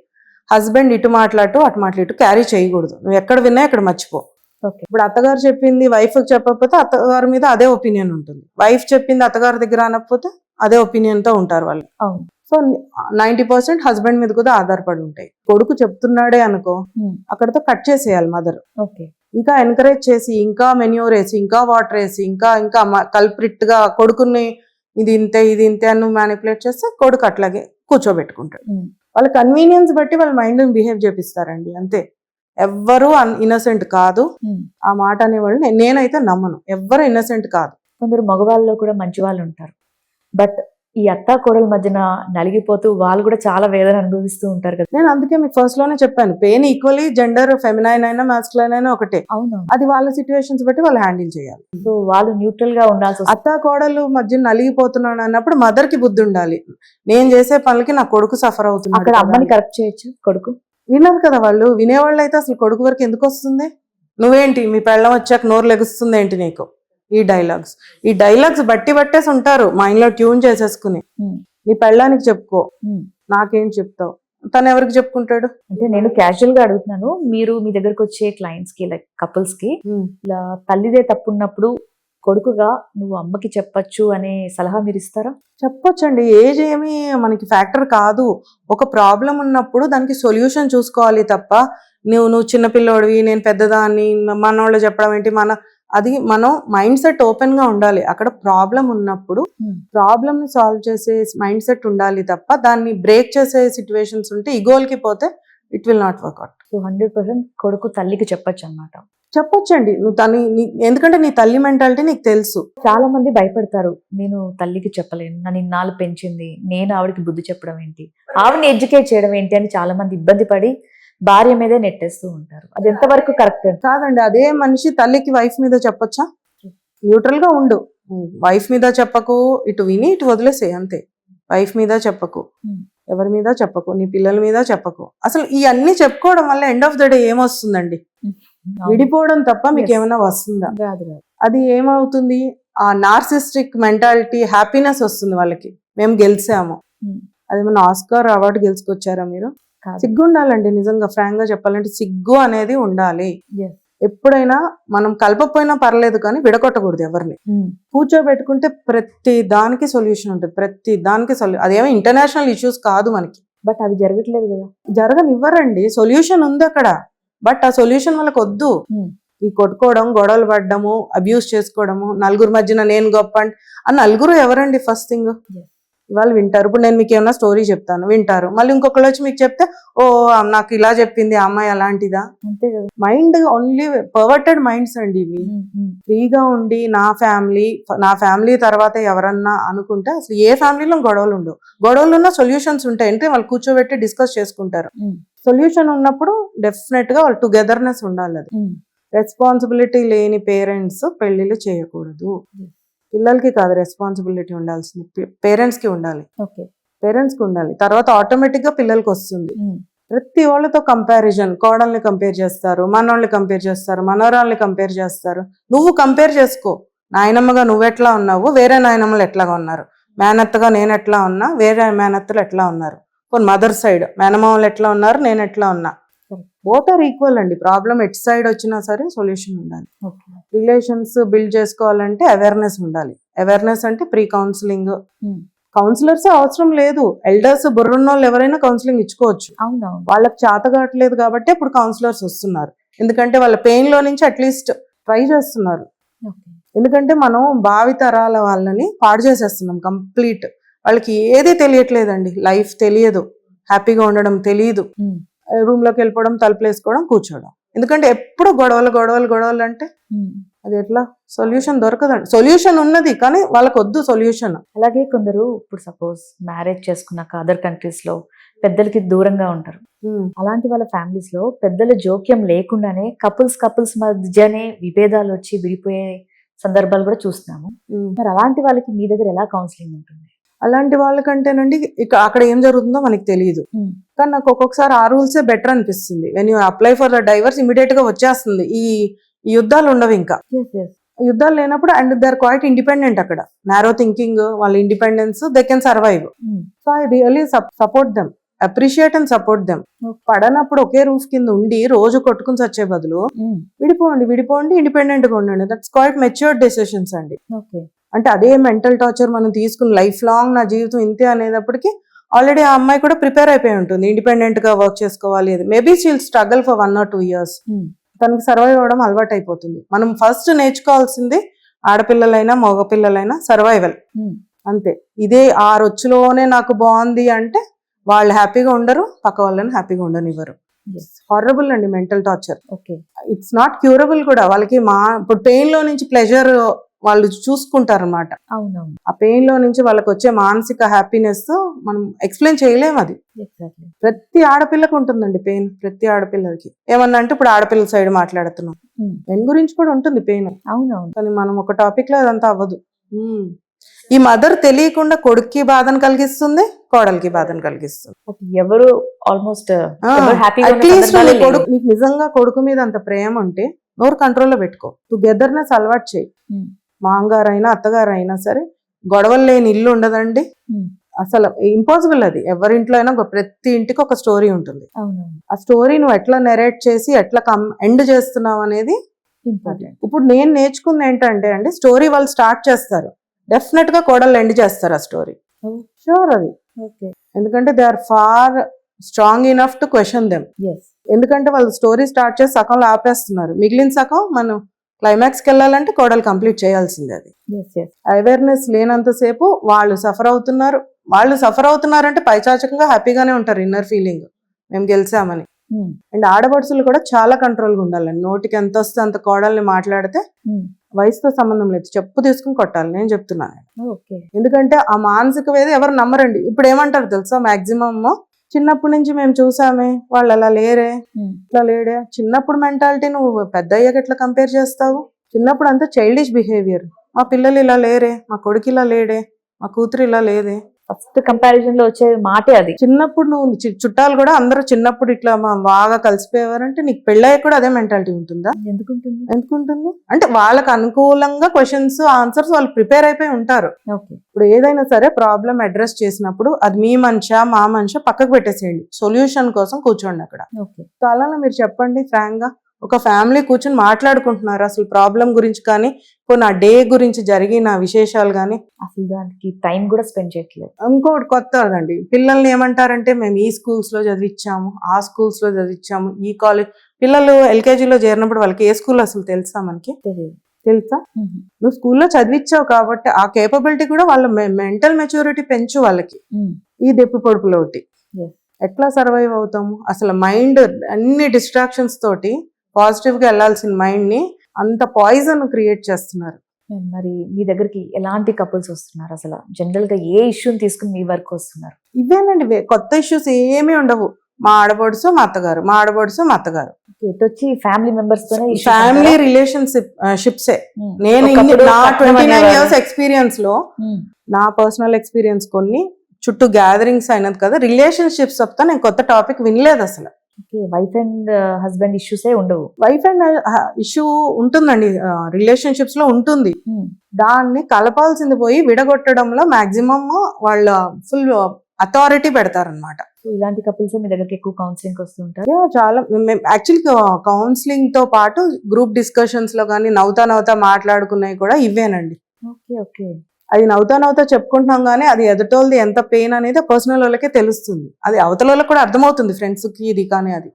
హస్బెండ్ ఇటు మాట్లాడు అటు మాట్లాడు క్యారీ చేయకూడదు. నువ్వు ఎక్కడ విన్నా ఎక్కడ మర్చిపో. ఓకే ఇప్పుడు అత్తగారు చెప్పింది వైఫ్ చెప్పకపోతే అత్తగారి మీద అదే ఒపీనియన్ ఉంటుంది. వైఫ్ చెప్పింది అత్తగారి దగ్గర అనకపోతే అదే ఒపీనియన్ తో ఉంటారు వాళ్ళు. అవును. సో 90% హస్బెండ్ మీద కూడా ఆధారపడి ఉంటాయి. కొడుకు చెప్తున్నాడే అనుకో, అక్కడతో కట్ చేసేయాలి మదర్. ఓకే ఇంకా ఎంకరేజ్ చేసి, ఇంకా మెన్యూర్ వేసి, ఇంకా వాటర్ వేసి, ఇంకా ఇంకా కల్ప్రిట్ గా కొడుకుని ఇది ఇంతే ఇది ఇంతే అని మ్యానిపులేట్ చేస్తే కొడుకు అట్లాగే కూర్చోబెట్టుకుంటాడు. వాళ్ళ కన్వీనియన్స్ బట్టి వాళ్ళ మైండ్ బిహేవ్ చేపిస్తారండి, అంతే. ఎవ్వరూ ఇన్నసెంట్ కాదు. ఆ మాట అనేవాళ్ళు నేనైతే నమ్మను. ఎవ్వరు ఇన్నసెంట్ కాదు. కొందరు మగవాళ్ళలో కూడా మంచి వాళ్ళు ఉంటారు. బట్ ఈ అత్తా కోడల మధ్యన నలిగిపోతూ వాళ్ళు కూడా చాలా వేదన అనుభవిస్తూ ఉంటారు కదా. నేను అందుకే మీకు ఫస్ట్ లోనే చెప్పాను, పెయిన్ ఈక్వల్లీ జెండర్ ఫెమినైన్ అయినా మాస్కులైన్ అయినా ఒకటే. అవును. అది వాళ్ళ సిచ్యువేషన్స్ బట్టి వాళ్ళు హ్యాండిల్ చేయాలి. సో వాళ్ళు న్యూట్రల్ గా ఉండాల్సి వస్తుంది. అత్తా కోడలు మధ్య నలిగిపోతున్నాను అన్నప్పుడు మదర్ కి బుద్ధి ఉండాలి. నేను చేసే పనులకి నా కొడుకు సఫర్ అవుతున్నాడు అక్కడ కదా అమ్మని అని. కరెక్ట్ చేయొచ్చు కొడుకు. వినరు కదా వాళ్ళు. వినేవాళ్ళు అయితే అసలు కొడుకు వరకు ఎందుకు వస్తుంది? నువ్వేంటి మీ పెళ్ళం వచ్చాక నోరు లెగుస్తుంది ఏంటి నీకు? ఈ డైలాగ్స్ బట్టి పట్టేసి ఉంటారు మైండ్ లో ట్యూన్ చేసేసుకుని. నీ పెళ్ళానికి చెప్పుకో, నాకేం చెప్తావు? తను ఎవరికి చెప్పుకుంటాడు? అంటే నేను క్యాజువల్ గా అడుగుతున్నాను, మీరు మీ దగ్గరకు వచ్చే క్లయింట్స్ కి లైక్ కపుల్స్ కి ఇలా తల్లిదే తప్పు ఉన్నప్పుడు కొడుకుగా నువ్వు అమ్మకి చెప్పచ్చు అనే సలహా మీరు ఇస్తారా? చెప్పొచ్చండి. ఏజ్ ఏమి మనకి ఫ్యాక్టర్ కాదు. ఒక ప్రాబ్లం ఉన్నప్పుడు దానికి సొల్యూషన్ చూసుకోవాలి తప్ప నువ్వు చిన్నపిల్లోడివి, నేను పెద్దదాన్ని, మనోళ్ళు చెప్పడం ఏంటి? అది మనం మైండ్ సెట్ ఓపెన్ గా ఉండాలి. అక్కడ ప్రాబ్లం ఉన్నప్పుడు ప్రాబ్లమ్ ని సాల్వ్ చేసే మైండ్ సెట్ ఉండాలి తప్ప దాన్ని బ్రేక్ చేసే సిచ్యువేషన్స్ ఉంటే ఇగోల్కి పోతే it will not work out. So 100% కొడుకు తల్లికి చెప్పొచ్చు అన్నమాట. చెప్పొచ్చండి. ఎందుకంటే నీ తల్లి మెంటాలిటీ నీకు తెలుసు. చాలా మంది భయపడతారు, నేను తల్లికి చెప్పలేను, నన్ను ఇన్నాళ్ళు పెంచింది, నేను ఆవిడకి బుద్ధి చెప్పడం ఏంటి, ఆవిడని ఎడ్యుకేట్ చేయడం ఏంటి అని చాలా మంది ఇబ్బంది పడి భార్య మీదే నెట్టేస్తూ ఉంటారు. అది ఎంతవరకు కరెక్ట్? కాదండి. అదే మనిషి తల్లికి వైఫ్ మీద చెప్పొచ్చా? న్యూట్రల్ గా ఉండు. వైఫ్ మీద చెప్పకు, ఇటు విని ఇటు వదిలేసే, అంతే. వైఫ్ మీద చెప్పకు, ఎవరి మీద చెప్పకు, నీ పిల్లల మీద చెప్పకు. అసలు ఇవన్నీ చెప్పుకోవడం వల్ల ఎండ్ ఆఫ్ ద డే ఏమొస్తుందండి? విడిపోవడం తప్ప మీకు ఏమైనా వస్తుందా? అది ఏమవుతుంది? ఆ నార్సిస్టిక్ మెంటాలిటీ, హ్యాపీనెస్ వస్తుంది వాళ్ళకి. మేము గెలిచాము. అదేమన్నా ఆస్కార్ అవార్డు గెలుచుకొచ్చారా మీరు? సిగ్గు ఉండాలండి. నిజంగా ఫ్రాంక్ గా చెప్పాలంటే సిగ్గు అనేది ఉండాలి. ఎప్పుడైనా మనం కలపకపోయినా పర్లేదు కానీ విడగొట్టకూడదు ఎవరిని. కూర్చోబెట్టుకుంటే ప్రతి దానికి సొల్యూషన్ ఉంటుంది. ప్రతి దానికి అదేమో ఇంటర్నేషనల్ ఇష్యూస్ కాదు మనకి. బట్ అవి జరగట్లేదు కదా. జరగనివ్వరండి. సొల్యూషన్ ఉంది అక్కడ. బట్ ఆ సొల్యూషన్ వాళ్ళకి వద్దు. ఈ కొట్టుకోవడం, గొడవలు పడ్డము, అబ్యూస్ చేసుకోవడము, నలుగురు మధ్యన నేను గొప్ప ఆ నలుగురు ఎవరండి? ఫస్ట్ థింగ్ ఇవాళ వింటారు. ఇప్పుడు నేను మీకు ఏమైనా స్టోరీ చెప్తాను, వింటారు. మళ్ళీ ఇంకొకళ్ళు వచ్చి మీకు చెప్తే, ఓ నాకు ఇలా చెప్పింది ఆ అమ్మాయి అలాంటిదా? మైండ్ ఓన్లీ పర్వర్టెడ్ మైండ్స్ అండి ఇవి. ఫ్రీగా ఉండి నా ఫ్యామిలీ తర్వాత ఎవరన్నా అనుకుంటే అసలు ఏ ఫ్యామిలీలో గొడవలు ఉండవు. గొడవలు ఉన్న సొల్యూషన్స్ ఉంటాయి. అంటే వాళ్ళు కూర్చోబెట్టి డిస్కస్ చేసుకుంటారు. సొల్యూషన్ ఉన్నప్పుడు డెఫినెట్ గా వాళ్ళు టుగెదర్నెస్ ఉండాలి. అది రెస్పాన్సిబిలిటీ లేని పేరెంట్స్ పెళ్లిళ్ళు చేయకూడదు. పిల్లలకి కాదు రెస్పాన్సిబిలిటీ ఉండాల్సింది, పేరెంట్స్ కి ఉండాలి. తర్వాత ఆటోమేటిక్ గా పిల్లలకి వస్తుంది. ప్రతి వాళ్ళతో కంపారిజన్, కోడల్ని కంపేర్ చేస్తారు, మనోళ్ళని కంపేర్ చేస్తారు, మనవరాల్ని కంపేర్ చేస్తారు. నువ్వు కంపేర్ చేసుకో. నాయనమ్మగా నువ్వెట్లా ఉన్నావు, వేరే నాయనమ్మలు ఎట్లాగా ఉన్నారు, మేనత్తగా నేను ఎట్లా ఉన్నా, వేరే మేనత్తలు ఎట్లా ఉన్నారు, మదర్ సైడ్ మేనమామలు ఎట్లా ఉన్నారు, నేను ఎట్లా ఉన్నా. బోత్ ఆర్ ఈక్వల్ అండి. ప్రాబ్లం ఎట్ సైడ్ వచ్చినా సరే సొల్యూషన్ ఉండాలి. రిలేషన్స్ బిల్డ్ చేసుకోవాలంటే అవేర్నెస్ ఉండాలి. అవేర్నెస్ అంటే ప్రీ కౌన్సిలింగ్. కౌన్సిలర్స్ అవసరం లేదు. ఎల్డర్స్ బుర్రున్న వాళ్ళు ఎవరైనా కౌన్సిలింగ్ ఇచ్చుకోవచ్చు. వాళ్ళకి చేత కావట్లేదు కాబట్టి ఇప్పుడు కౌన్సిలర్స్ వస్తున్నారు. ఎందుకంటే వాళ్ళ పెయిన్ లో నుంచి అట్లీస్ట్ ట్రై చేస్తున్నారు. ఎందుకంటే మనం భావితరాల వాళ్ళని పాడు చేసేస్తున్నాం కంప్లీట్. వాళ్ళకి ఏది తెలియట్లేదండి. లైఫ్ తెలియదు, హ్యాపీగా ఉండడం తెలియదు. రూమ్ లోకి వెళ్ళిపోవడం, తలుపులు వేసుకోవడం, కూర్చోవడం. ఎందుకంటే ఎప్పుడు గొడవలు అంటే అది ఎట్లా సొల్యూషన్ దొరకదండి. సొల్యూషన్ ఉన్నది కానీ వాళ్ళకి వద్దు సొల్యూషన్. అలాగే కొందరు ఇప్పుడు సపోజ్ మ్యారేజ్ చేసుకున్నాక అదర్ కంట్రీస్ లో పెద్దలకి దూరంగా ఉంటారు. అలాంటి వాళ్ళ ఫ్యామిలీస్ లో పెద్దల జోక్యం లేకుండానే కపుల్స్ మధ్యనే విభేదాలు వచ్చి విడిపోయే సందర్భాలు కూడా చూస్తున్నాము. మరి అలాంటి వాళ్ళకి మీ దగ్గర ఎలా కౌన్సిలింగ్ ఉంటుంది? అలాంటి వాళ్ళకంటేనండి అక్కడ ఏం జరుగుతుందో మనకి తెలియదు. కానీ నాకు ఒక్కొక్కసారి ఆ రూల్సే బెటర్ అనిపిస్తుంది. When you apply for the divorce immediate గా వచ్చేస్తుంది. ఈ యుద్ధాలు ఉండవు ఇంకా. యుద్ధాలు లేనప్పుడు and they are quite independent. అక్కడ నారో థింకింగ్, వాళ్ళ independence, they can survive. So I really support them, appreciate and support them. పడనప్పుడు ఒకే రూఫ్ కింద ఉండి రోజు కొట్టుకుని వచ్చే బదులు విడిపోండి, ఇండిపెండెంట్ గా ఉండండి. దట్స్ క్వైట్ మెచ్యూర్డ్ డెసిషన్స్ అండి. అంటే అదే మెంటల్ టార్చర్ మనం తీసుకుని లైఫ్ లాంగ్ నా జీవితం ఇంతే అనేటప్పటికి ఆల్రెడీ ఆ అమ్మాయి కూడా ప్రిపేర్ అయిపోయి ఉంటుంది ఇండిపెండెంట్ గా వర్క్ చేసుకోవాలి. Maybe she'll struggle for 1 or 2 years. తనకి సర్వైవ్ అవ్వడం అలవాటు అయిపోతుంది. మనం ఫస్ట్ నేర్చుకోవాల్సింది ఆడపిల్లలైనా మగపిల్లలైనా సర్వైవల్ అంతే. ఇదే ఆ రొచ్చులోనే నాకు బాగుంది అంటే వాళ్ళు హ్యాపీగా ఉండరు, పక్క వాళ్ళని హ్యాపీగా ఉండనివ్వరు. హారబుల్ అండి mental torture. It's not curable కూడా. వాళ్ళకి ఇప్పుడు పెయిన్ లో నుంచి ప్లెజర్ వాళ్ళు చూసుకుంటారు అనమాట. ఆ పెయిన్ లో నుంచి వాళ్ళకి వచ్చే మానసిక హ్యాపీనెస్ మనం ఎక్స్ప్లెయిన్ చేయలేము. అది ప్రతి ఆడపిల్లకి ఉంటుందండి పెయిన్. ప్రతి ఆడపిల్లకి ఏమన్నా అంటే ఇప్పుడు ఆడపిల్ల సైడ్ మాట్లాడుతున్నాం, పెయిన్ గురించి కూడా ఉంటుంది పెయిన్. కానీ మనం ఒక టాపిక్ లో అదంతా అవ్వదు. ఈ మదర్ తెలియకుండా కొడుక్కి బాధను కలిగిస్తుంది, కోడలికి బాధను కలిగిస్తుంది. ఎవరు ఆల్మోస్ట్ అట్లీస్ట్ నీకు నిజంగా కొడుకు మీద అంత ప్రేమ ఉంటే నోరు కంట్రోల్లో పెట్టుకో. టుగెదర్నెస్ అలవాటు చేయి. మామగారైనా అత్తగారైనా సరే గొడవలు లేని ఇల్లు ఉండదండి. అసలు ఇంపాసిబుల్. అది ఎవరింట్లో అయినా ప్రతి ఇంటికి ఒక స్టోరీ ఉంటుంది. ఆ స్టోరీ నువ్వు ఎట్లా నెరేట్ చేసి ఎట్లా ఎండ్ చేస్తున్నావు అనేది ఇంపార్టెంట్. ఇప్పుడు నేను నేర్చుకుంది ఏంటంటే అండి, స్టోరీ వాళ్ళు స్టార్ట్ చేస్తారు, డెఫినెట్ గా కోడళ్ళు ఎండ్ చేస్తారు ఆ స్టోరీ. షూర్ అది. ఎందుకంటే they are far strong enough to question them. ఎందుకంటే వాళ్ళు స్టోరీ స్టార్ట్ చేసి సగంలో ఆపేస్తున్నారు. మిగిలిన సగం మనం క్లైమాక్స్కి వెళ్ళాలంటే కోడలు కంప్లీట్ చేయాల్సిందే. అది అవేర్నెస్ లేనంతసేపు వాళ్ళు సఫర్ అవుతున్నారంటే పైచాచకంగా హ్యాపీగానే ఉంటారు, ఇన్నర్ ఫీలింగ్ మేము గెలిచామని. అండ్ ఆడపడుచులు కూడా చాలా కంట్రోల్గా ఉండాలండి. నోటికి ఎంత వస్తే అంత కోడల్ని మాట్లాడితే వయసుతో సంబంధం లేదు, చెప్పు తీసుకుని కొట్టాలి. నేను చెప్తున్నాను. ఎందుకంటే ఆ మానసిక వేద ఎవరు నమ్మరండి. ఇప్పుడు ఏమంటారు తెలుసా, మాక్సిమం చిన్నప్పటి నుంచి మేము చూసామే, వాళ్ళు అలా లేరే, ఇట్లా లేడే. చిన్నప్పుడు మెంటాలిటీ నువ్వు పెద్ద అయ్యాక ఎట్లా కంపేర్ చేస్తావు? చిన్నప్పుడు అంతా చైల్డిష్ బిహేవియర్. మా పిల్లలు ఇలా లేరే, మా కొడుకు ఇలా లేడే, మా కూతురు ఇలా లేదే. ఫస్ట్ కంపారిజన్ లో వచ్చే మాటే అది. చిన్నప్పుడు నువ్వు చుట్టాలు కూడా అందరూ చిన్నప్పుడు ఇట్లా బాగా కలిసిపోయేవారంటే నీకు పెళ్ళయ్య కూడా అదే మెంటాలిటీ ఉంటుందా? ఎందుకుంటుంది అంటే వాళ్ళకి అనుకూలంగా క్వశ్చన్స్ ఆన్సర్స్ వాళ్ళు ప్రిపేర్ అయిపోయి ఉంటారు. ఇప్పుడు ఏదైనా సరే ప్రాబ్లం అడ్రస్ చేసినప్పుడు అది మీ మనిషా మా మనిషా పక్కకు పెట్టేసేయండి, సొల్యూషన్ కోసం కూర్చోండి అక్కడ. సో అలా మీరు చెప్పండి ఫ్రాంక్ గా. ఒక ఫ్యామిలీ కూర్చొని మాట్లాడుకుంటున్నారు అసలు ప్రాబ్లం గురించి కానీ నా డే గురించి జరిగిన విశేషాలు కానీ, అసలు దానికి టైం కూడా స్పెండ్ చేయట్లేదు. ఇంకోటి కొత్తదండి, పిల్లల్ని ఏమంటారంటే మేము ఈ స్కూల్స్ లో చదివించాము, ఆ స్కూల్స్ లో చదివించాము, ఈ కాలేజ్. పిల్లలు ఎల్కేజీలో చేరినప్పుడు వాళ్ళకి ఏ స్కూల్ అసలు తెలుసా? మనకి తెలుసా? నువ్వు స్కూల్లో చదివించావు కాబట్టి ఆ కేపబిలిటీ కూడా వాళ్ళ మెంటల్ మెచ్యూరిటీ పెంచు వాళ్ళకి. ఈ దెప్పి పొడుపులో ఒకటి ఎట్లా సర్వైవ్ అవుతాము? అసలు మైండ్ అన్ని డిస్ట్రాక్షన్స్ తోటి పాజిటివ్ గా వెళ్లాల్సిన మైండ్ ని అంత పాయిజన్ క్రియేట్ చేస్తున్నారు. మరి మీ దగ్గరికి ఎలాంటి కపుల్స్ వస్తున్నారు? అసలు జనరల్ గా ఏ ఇష్యూని తీసుకుని మీ వరకు వస్తున్నారు? ఇవేనండి, కొత్త ఇష్యూస్ ఏమీ ఉండవు. మా ఆడపడుసు మా అత్తగారు, మా ఆడపడుసు మా అత్తగారు. వచ్చి ఫ్యామిలీ మెంబర్స్ తోనే ఫ్యామిలీ రిలేషన్షిప్సే. నేను నా 29 years ఎక్స్పీరియన్స్ లో నా పర్సనల్ ఎక్స్పీరియన్స్ కొన్ని చుట్టూ గ్యాదరింగ్స్ అయినది కదా, రిలేషన్షిప్స్ చెప్తా. నేను కొత్త టాపిక్ వినలేదు అసలు. వైఫ్ అండ్ హస్బెండ్ ఇష్యూసే ఉండవు. వైఫ్ అండ్ ఇష్యూ ఉంటుందండి, రిలేషన్షిప్స్ లో ఉంటుంది. దాన్ని కలపాల్సింది పోయి విడగొట్టడంలో మాక్సిమం వాళ్ళ ఫుల్ అథారిటీ పెడతారనమాట. ఇలాంటి కపుల్స్ మీ దగ్గరికి ఎక్కువ కౌన్సిలింగ్ వస్తుంటారు? చాలా. యాక్చువల్లీ కౌన్సిలింగ్ తో పాటు గ్రూప్ డిస్కషన్స్ లో కానీ నవ్వుతా మాట్లాడుకున్నాయి కూడా ఇవేనండి. అది నవ్వుతా చెప్పుకుంటున్నాం కానీ అది ఎదుటోళ్ళది ఎంత పెయిన్ అనేది పర్సనల్ వాళ్ళకే తెలుస్తుంది. అది అవతల వాళ్ళకి కూడా అర్థమవుతుంది, ఫ్రెండ్స్ కి ఇది. కానీ అది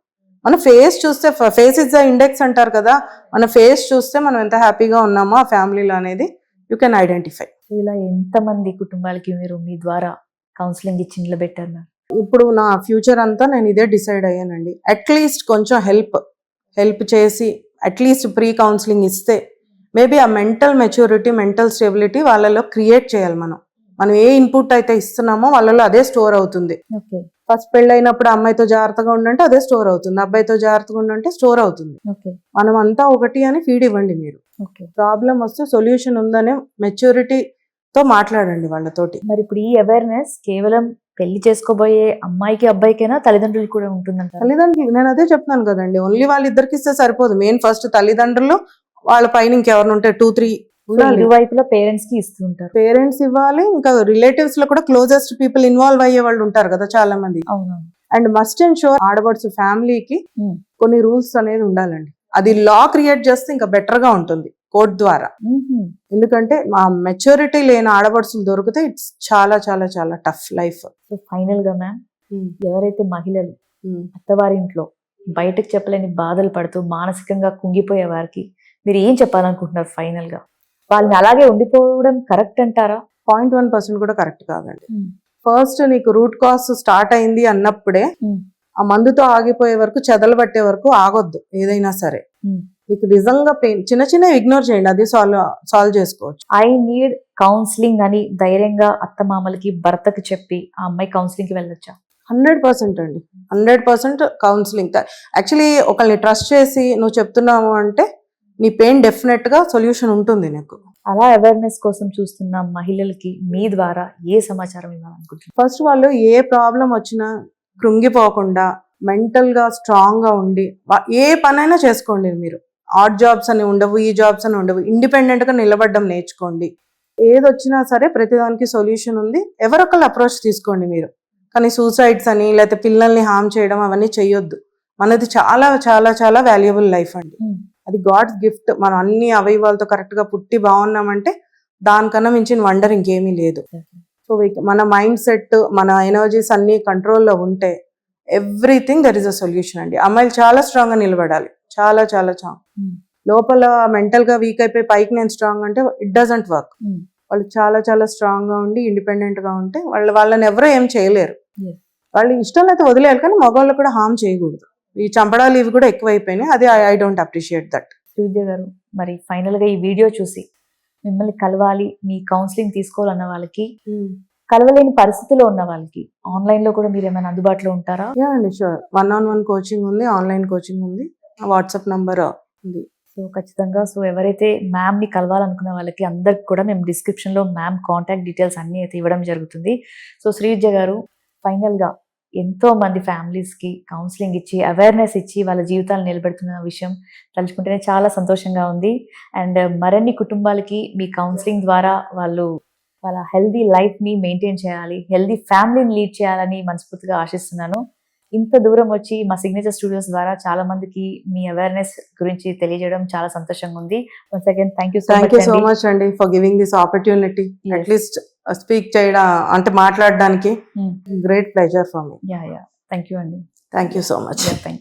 మన ఫేస్ చూస్తే, ఫేస్ ఇస్ ద ఇండెక్స్ అంటారు కదా, మన ఫేస్ చూస్తే మనం ఎంత హ్యాపీగా ఉన్నామో ఆ ఫ్యామిలీలో అనేది యూ కెన్ ఐడెంటిఫై. ఇలా ఎంతమంది కుటుంబాలకి మీరు మీ ద్వారా కౌన్సిలింగ్ ఇచ్చి నిలబెట్టారు? ఇప్పుడు నా ఫ్యూచర్ అంతా నేను ఇదే డిసైడ్ అయ్యానండి. అట్లీస్ట్ కొంచెం హెల్ప్ చేసి అట్లీస్ట్ ప్రీ కౌన్సిలింగ్ ఇస్తే మేబీ ఆ మెంటల్ మెచ్యూరిటీ, మెంటల్ స్టెబిలిటీ వాళ్ళలో క్రియేట్ చేయాలి. మనం ఏ ఇన్పుట్ అయితే ఇస్తున్నామో వాళ్ళలో అదే స్టోర్ అవుతుంది. ఓకే. ఫస్ట్ పెళ్ళైనప్పుడు అమ్మాయితో జాగ్రత్తగా ఉండంటే అదే స్టోర్ అవుతుంది, అబ్బాయితో జాగ్రత్తగా ఉండంటే స్టోర్ అవుతుంది. ఓకే. మనం అంతా ఒకటి అని ఫీడ్ ఇవ్వండి. మీరు ఓకే. ప్రాబ్లం వస్తే సొల్యూషన్ ఉందనే మెచ్యూరిటీతో మాట్లాడండి వాళ్ళతోటి. మరి ఇప్పుడు ఈ అవేర్నెస్ కేవలం పెళ్లి చేసుకోబోయే అమ్మాయికి అబ్బాయికైనా తల్లిదండ్రులు కూడా ఉంటుందంటారు? తల్లిదండ్రులు నేను అదే చెప్తున్నాను కదండి, ఓన్లీ వాళ్ళిద్దరికి ఇస్తే సరిపోదు. మెయిన్ ఫస్ట్ తల్లిదండ్రులు, వాళ్ళ పైన ఇంకెవరిని ఉంటే 2-3 ఉండాలి. ఇరువైపులా పేరెంట్స్ కి ఇస్తుంటారు. పేరెంట్స్ ఇవ్వాలి, ఇంకా రిలేటివ్స్ లో కూడా క్లోజెస్ట్ పీపుల్ ఇన్వాల్వ్ అయ్యే వాళ్ళు ఉంటారు కదా చాలా మంది. అవునవును. అండ్ మస్ట్ అండ్ షూర్ ఆడబడుచు ఫ్యామిలీకి Hmm. కొన్ని రూల్స్ అనేది ఉండాలండి. అది లా క్రియేట్ చేస్తే ఇంకా బెటర్ గా ఉంటుంది కోర్ట్ ద్వారా. Mhm. ఎందుకంటే మా మెచ్యూరిటీ లేని ఆడబడుచులు దొరికితే ఇట్స్ చాలా చాలా చాలా టఫ్ లైఫ్. సో ఫైనల్ గా మ్యామ్, ఎవరైతే మహిళలు Hmm. అత్తవారింట్లో బయటకు చెప్పలేని బాధలు పడుతూ మానసికంగా కుంగిపోయే వారికి మీరు ఏం చెప్పాలనుకుంటున్నారు ఫైనల్ గా? వాళ్ళని అలాగే ఉండిపోవడం కరెక్ట్ అంటారా? 0.1% కూడా కరెక్ట్ కాదండి. ఫస్ట్ నీకు రూట్ కాజ్ స్టార్ట్ అయింది అన్నప్పుడే ఆ మందుతో ఆగిపోయే వరకు, చెదలు పట్టే వరకు ఆగొద్దు ఏదైనా సరే. మీకు నిజంగా పెయిన్ చిన్న చిన్న ఇగ్నోర్ చేయండి, అది సాల్వ్ చేసుకోవచ్చు. ఐ నీడ్ కౌన్సిలింగ్ అని ధైర్యంగా అత్తమామలకి భర్తకి చెప్పి ఆ అమ్మాయి కౌన్సిలింగ్ కి వెళ్ళొచ్చా? 100% అండి, 100% కౌన్సిలింగ్. యాక్చువల్లీ ఒకరిని ట్రస్ట్ చేసి నువ్వు చెప్తున్నావు అంటే నీ పెయిన్ డెఫినెట్ గా సొల్యూషన్ ఉంటుంది నీకు. అలా అవేర్నెస్ కోసం చూస్తున్న మహిళలకి మీ ద్వారా ఏ సమాచారం ఇవ్వాలనుకుంటున్నారు? ఫస్ట్ వాళ్ళు ఏ ప్రాబ్లం వచ్చినా కృంగిపోకుండా మెంటల్ గా స్ట్రాంగ్ గా ఉండి ఏ పనైనా చేసుకోండి. మీరు ఆడ్ జాబ్స్ అని ఉండవు, ఈ జాబ్స్ అని ఉండవు, ఇండిపెండెంట్ గా నిలబడడం నేర్చుకోండి. ఏదొచ్చినా సరే ప్రతిదానికి సొల్యూషన్ ఉంది. ఎవరొకళ్ళు అప్రోచ్ తీసుకోండి మీరు. కానీ సూసైడ్స్ అని లేకపోతే పిల్లల్ని హార్మ్ చేయడం అవన్నీ చెయ్యొద్దు. మనది చాలా చాలా చాలా వాల్యుబుల్ లైఫ్ అండి. అది గాడ్స్ గిఫ్ట్. మనం అన్ని అవయవాలతో కరెక్ట్ గా పుట్టి బాగున్నామంటే దానికన్నా మించిన వండర్ ఇంకేమీ లేదు. సో మన మైండ్ సెట్, మన ఎనర్జీస్ అన్ని కంట్రోల్లో ఉంటే everything there is a solution అండి. అమ్మాయిలు చాలా స్ట్రాంగ్ గా నిలబడాలి, చాలా చాలా స్ట్రాంగ్. లోపల మెంటల్ గా వీక్ అయిపోయి పైకి నేను స్ట్రాంగ్ అంటే ఇట్ డజంట్ వర్క్. వాళ్ళు చాలా చాలా స్ట్రాంగ్ గా ఉండి ఇండిపెండెంట్ గా ఉంటే వాళ్ళని ఎవరో ఏం చేయలేరు. వాళ్ళు ఇష్టం అయితే వదిలేయాలి, కానీ మగవాళ్ళు కూడా హార్మ్ చేయకూడదు. ఈ చంపడాలు ఇవి కూడా ఎక్కువైపోయినాయి. అది I don't appreciate that. Srividya గారు, మరి ఫైనల్ గా ఈ వీడియో చూసి మిమ్మల్ని కలవాలి, మీ కౌన్సిలింగ్ తీసుకోవాలన్న వాళ్ళకి, కలవలేని పరిస్థితిలో ఉన్న వాళ్ళకి ఆన్లైన్ లో కూడా మీరు ఏమైనా అందుబాటులో ఉంటారా? యా అండి, షూర్. 1-on-1 కోచింగ్ ఉంది, ఆన్లైన్ కోచింగ్ ఉంది, వాట్సాప్ నంబర్ ఉంది. సో ఖచ్చితంగా, సో ఎవరైతే మ్యామ్ ని కలవాలనుకున్న వాళ్ళకి అందరికి కూడా మేము డిస్క్రిప్షన్ లో మ్యామ్ కాంటాక్ట్ డీటెయిల్స్ అన్ని అయితే ఇవ్వడం జరుగుతుంది. సో శ్రీవిద్య గారు, ఫైనల్ గా ఎంతో మంది ఫ్యామిలీస్ కి కౌన్సిలింగ్ ఇచ్చి అవేర్నెస్ ఇచ్చి వాళ్ళ జీవితాలు నిలబెడుతున్న విషయం తలుచుకుంటేనే చాలా సంతోషంగా ఉంది. అండ్ మరిన్ని కుటుంబాలకి మీ కౌన్సిలింగ్ ద్వారా వాళ్ళ హెల్దీ లైఫ్ ని మెయింటైన్ చేయాలి, హెల్దీ ఫ్యామిలీని లీడ్ చేయాలని మనస్ఫూర్తిగా ఆశిస్తున్నాను. ఇంత దూరం వచ్చి మా సిగ్నేచర్ స్టూడియోస్ ద్వారా చాలా మందికి మీ అవేర్నెస్ గురించి తెలియజేయడం చాలా సంతోషంగా ఉంది. Once again thank you so much అండి for giving this opportunity. At least speak చేయడం అంటే మాట్లాడడానికి great pleasure for me. Thank you అండి. Thank you so much. Thank you.